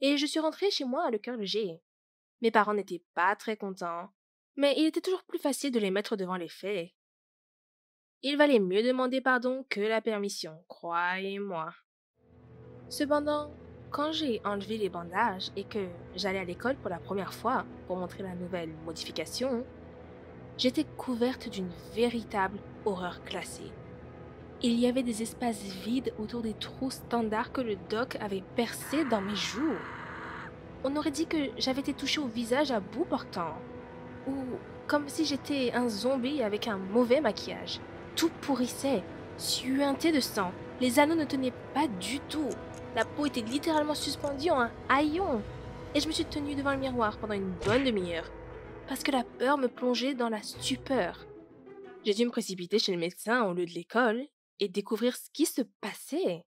et je suis rentrée chez moi le cœur léger. Mes parents n'étaient pas très contents, mais il était toujours plus facile de les mettre devant les faits. Il valait mieux demander pardon que la permission, croyez-moi. Cependant, quand j'ai enlevé les bandages et que j'allais à l'école pour la première fois pour montrer la nouvelle modification, j'étais couverte d'une véritable horreur glacée. Il y avait des espaces vides autour des trous standards que le doc avait percés dans mes joues. On aurait dit que j'avais été touchée au visage à bout portant, ou comme si j'étais un zombie avec un mauvais maquillage. Tout pourrissait, suinté de sang. Les anneaux ne tenaient pas du tout. La peau était littéralement suspendue en un haillon. Et je me suis tenue devant le miroir pendant une bonne demi-heure, parce que la peur me plongeait dans la stupeur. J'ai dû me précipiter chez le médecin au lieu de l'école et découvrir ce qui se passait.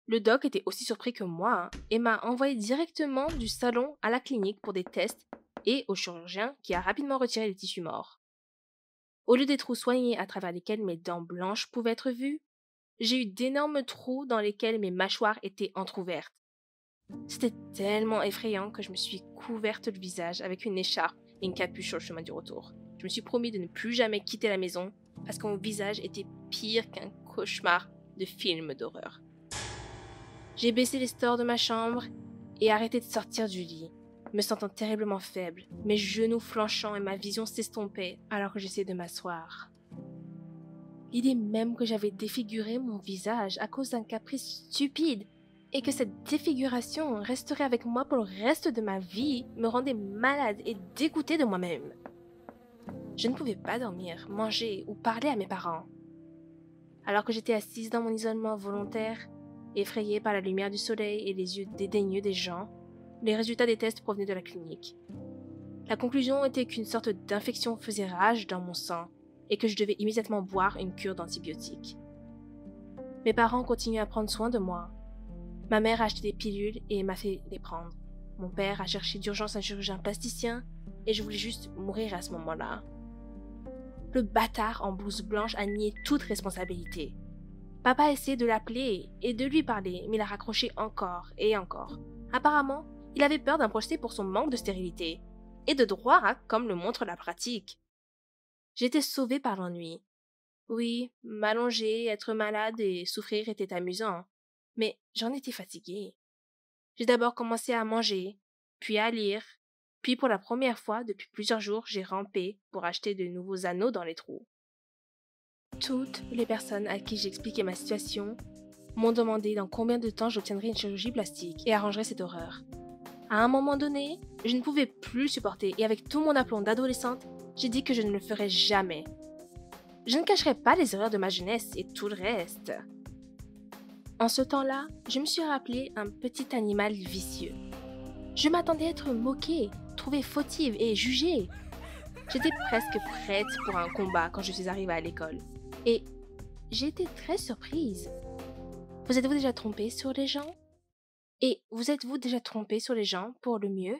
Le doc était aussi surpris que moi et m'a envoyé directement du salon à la clinique pour des tests et au chirurgien qui a rapidement retiré les tissus morts. Au lieu des trous soignés à travers lesquels mes dents blanches pouvaient être vues, j'ai eu d'énormes trous dans lesquels mes mâchoires étaient entr'ouvertes. C'était tellement effrayant que je me suis couverte le visage avec une écharpe et une capuche sur le chemin du retour. Je me suis promis de ne plus jamais quitter la maison parce que mon visage était pire qu'un cauchemar de film d'horreur. J'ai baissé les stores de ma chambre et arrêté de sortir du lit, me sentant terriblement faible, mes genoux flanchant et ma vision s'estompait alors que j'essayais de m'asseoir. L'idée même que j'avais défiguré mon visage à cause d'un caprice stupide et que cette défiguration resterait avec moi pour le reste de ma vie me rendait malade et dégoûtée de moi-même. Je ne pouvais pas dormir, manger ou parler à mes parents. Alors que j'étais assise dans mon isolement volontaire, effrayée par la lumière du soleil et les yeux dédaigneux des gens, les résultats des tests provenaient de la clinique. La conclusion était qu'une sorte d'infection faisait rage dans mon sang et que je devais immédiatement boire une cure d'antibiotiques. Mes parents continuaient à prendre soin de moi. Ma mère a acheté des pilules et m'a fait les prendre. Mon père a cherché d'urgence un chirurgien plasticien et je voulais juste mourir à ce moment-là. Le bâtard en blouse blanche a nié toute responsabilité. Papa a essayé de l'appeler et de lui parler, mais il a raccroché encore et encore. Apparemment, il avait peur d'un procès pour son manque de stérilité. Et de droit, comme le montre la pratique. J'étais sauvée par l'ennui. Oui, m'allonger, être malade et souffrir était amusant. Mais j'en étais fatiguée. J'ai d'abord commencé à manger, puis à lire, puis pour la première fois depuis plusieurs jours, j'ai rampé pour acheter de nouveaux anneaux dans les trous. Toutes les personnes à qui j'expliquais ma situation m'ont demandé dans combien de temps j'obtiendrais une chirurgie plastique et arrangerais cette horreur. À un moment donné, je ne pouvais plus le supporter et avec tout mon aplomb d'adolescente, j'ai dit que je ne le ferais jamais. Je ne cacherai pas les erreurs de ma jeunesse et tout le reste. En ce temps-là, je me suis rappelé un petit animal vicieux. Je m'attendais à être moquée, trouvée fautive et jugée. J'étais presque prête pour un combat quand je suis arrivée à l'école. Et j'ai été très surprise. Vous êtes-vous déjà trompé sur les gens? Et vous êtes-vous déjà trompé sur les gens pour le mieux?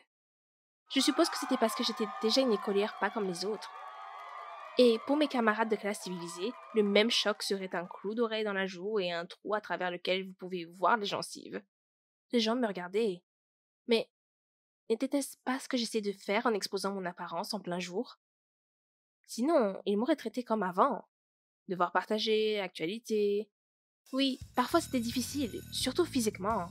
Je suppose que c'était parce que j'étais déjà une écolière pas comme les autres. Et pour mes camarades de classe civilisés, le même choc serait un clou d'oreille dans la joue et un trou à travers lequel vous pouvez voir les gencives. Les gens me regardaient. Mais n'était-ce pas ce que j'essayais de faire en exposant mon apparence en plein jour? Sinon, ils m'auraient traité comme avant. Devoir partager, actualité. Oui, parfois c'était difficile, surtout physiquement.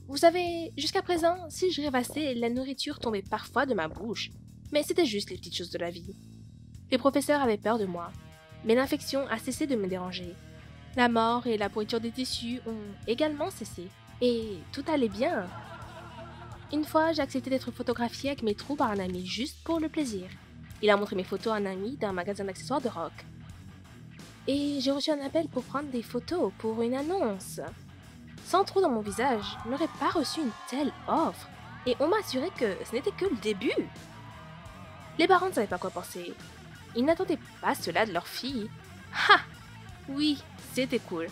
Vous savez, jusqu'à présent, si je rêvassais, la nourriture tombait parfois de ma bouche. Mais c'était juste les petites choses de la vie. Les professeurs avaient peur de moi, mais l'infection a cessé de me déranger. La mort et la pourriture des tissus ont également cessé, et tout allait bien. Une fois, j'ai accepté d'être photographiée avec mes trous par un ami juste pour le plaisir. Il a montré mes photos à un ami d'un magasin d'accessoires de rock. Et j'ai reçu un appel pour prendre des photos pour une annonce. Sans trou dans mon visage, je n'aurais pas reçu une telle offre. Et on m'a assuré que ce n'était que le début. Les parents ne savaient pas quoi penser. Ils n'attendaient pas cela de leur fille. Ha! Oui, c'était cool.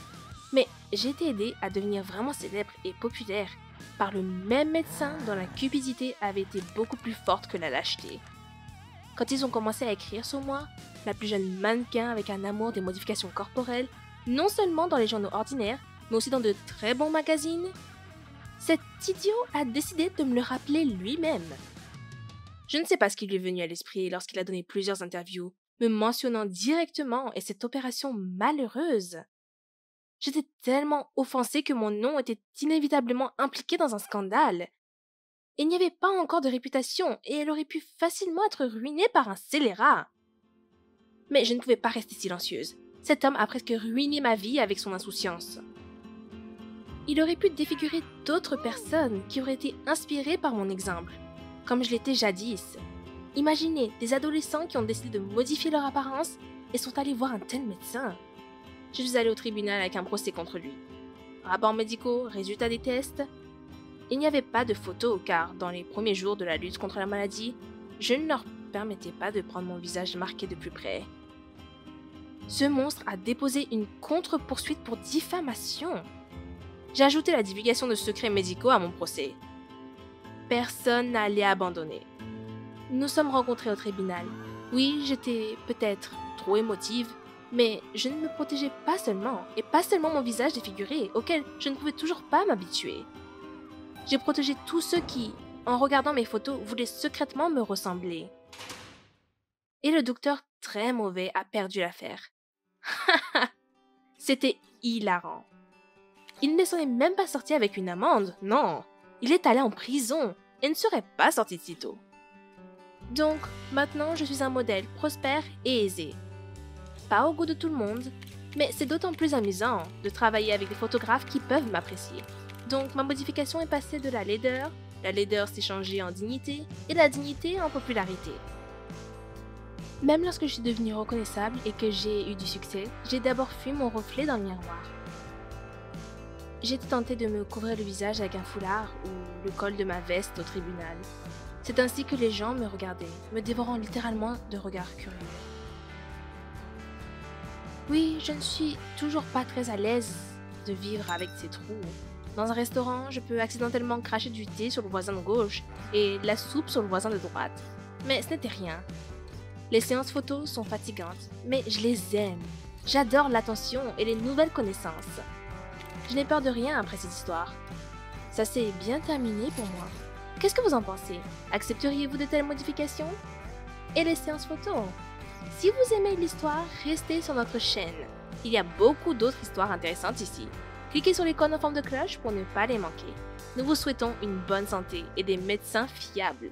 Mais j'ai été aidée à devenir vraiment célèbre et populaire par le même médecin dont la cupidité avait été beaucoup plus forte que la lâcheté. Quand ils ont commencé à écrire sur moi, la plus jeune mannequin avec un amour des modifications corporelles, non seulement dans les journaux ordinaires, mais aussi dans de très bons magazines, cet idiot a décidé de me le rappeler lui-même. Je ne sais pas ce qui lui est venu à l'esprit lorsqu'il a donné plusieurs interviews, me mentionnant directement et cette opération malheureuse. J'étais tellement offensée que mon nom était inévitablement impliqué dans un scandale. Il n'y avait pas encore de réputation et elle aurait pu facilement être ruinée par un scélérat. Mais je ne pouvais pas rester silencieuse. Cet homme a presque ruiné ma vie avec son insouciance. Il aurait pu défigurer d'autres personnes qui auraient été inspirées par mon exemple, comme je l'étais jadis. Imaginez des adolescents qui ont décidé de modifier leur apparence et sont allés voir un tel médecin. Je suis allée au tribunal avec un procès contre lui. Rapports médicaux, résultats des tests. Il n'y avait pas de photos car dans les premiers jours de la lutte contre la maladie, je ne leur permettais pas de prendre mon visage marqué de plus près. Ce monstre a déposé une contre-poursuite pour diffamation. J'ai ajouté la divulgation de secrets médicaux à mon procès. Personne n'allait abandonner. Nous sommes rencontrés au tribunal. Oui, j'étais peut-être trop émotive, mais je ne me protégeais pas seulement, et pas seulement mon visage défiguré, auquel je ne pouvais toujours pas m'habituer. J'ai protégé tous ceux qui, en regardant mes photos, voulaient secrètement me ressembler. Et le docteur très mauvais a perdu l'affaire. C'était hilarant. Il ne s'en est même pas sorti avec une amende, non. Il est allé en prison et ne serait pas sorti de sitôt. Donc, maintenant, je suis un modèle prospère et aisé. Pas au goût de tout le monde, mais c'est d'autant plus amusant de travailler avec des photographes qui peuvent m'apprécier. Donc, ma modification est passée de la laideur s'est changée en dignité, et la dignité en popularité. Même lorsque je suis devenue reconnaissable et que j'ai eu du succès, j'ai d'abord fui mon reflet dans le miroir. J'étais tentée de me couvrir le visage avec un foulard ou le col de ma veste au tribunal. C'est ainsi que les gens me regardaient, me dévorant littéralement de regards curieux. Oui, je ne suis toujours pas très à l'aise de vivre avec ces trous. Dans un restaurant, je peux accidentellement cracher du thé sur le voisin de gauche et de la soupe sur le voisin de droite. Mais ce n'était rien. Les séances photos sont fatigantes, mais je les aime. J'adore l'attention et les nouvelles connaissances. Je n'ai peur de rien après cette histoire. Ça s'est bien terminé pour moi. Qu'est-ce que vous en pensez? Accepteriez-vous de telles modifications? Et les séances photos? Si vous aimez l'histoire, restez sur notre chaîne. Il y a beaucoup d'autres histoires intéressantes ici. Cliquez sur l'icône en forme de cloche pour ne pas les manquer. Nous vous souhaitons une bonne santé et des médecins fiables.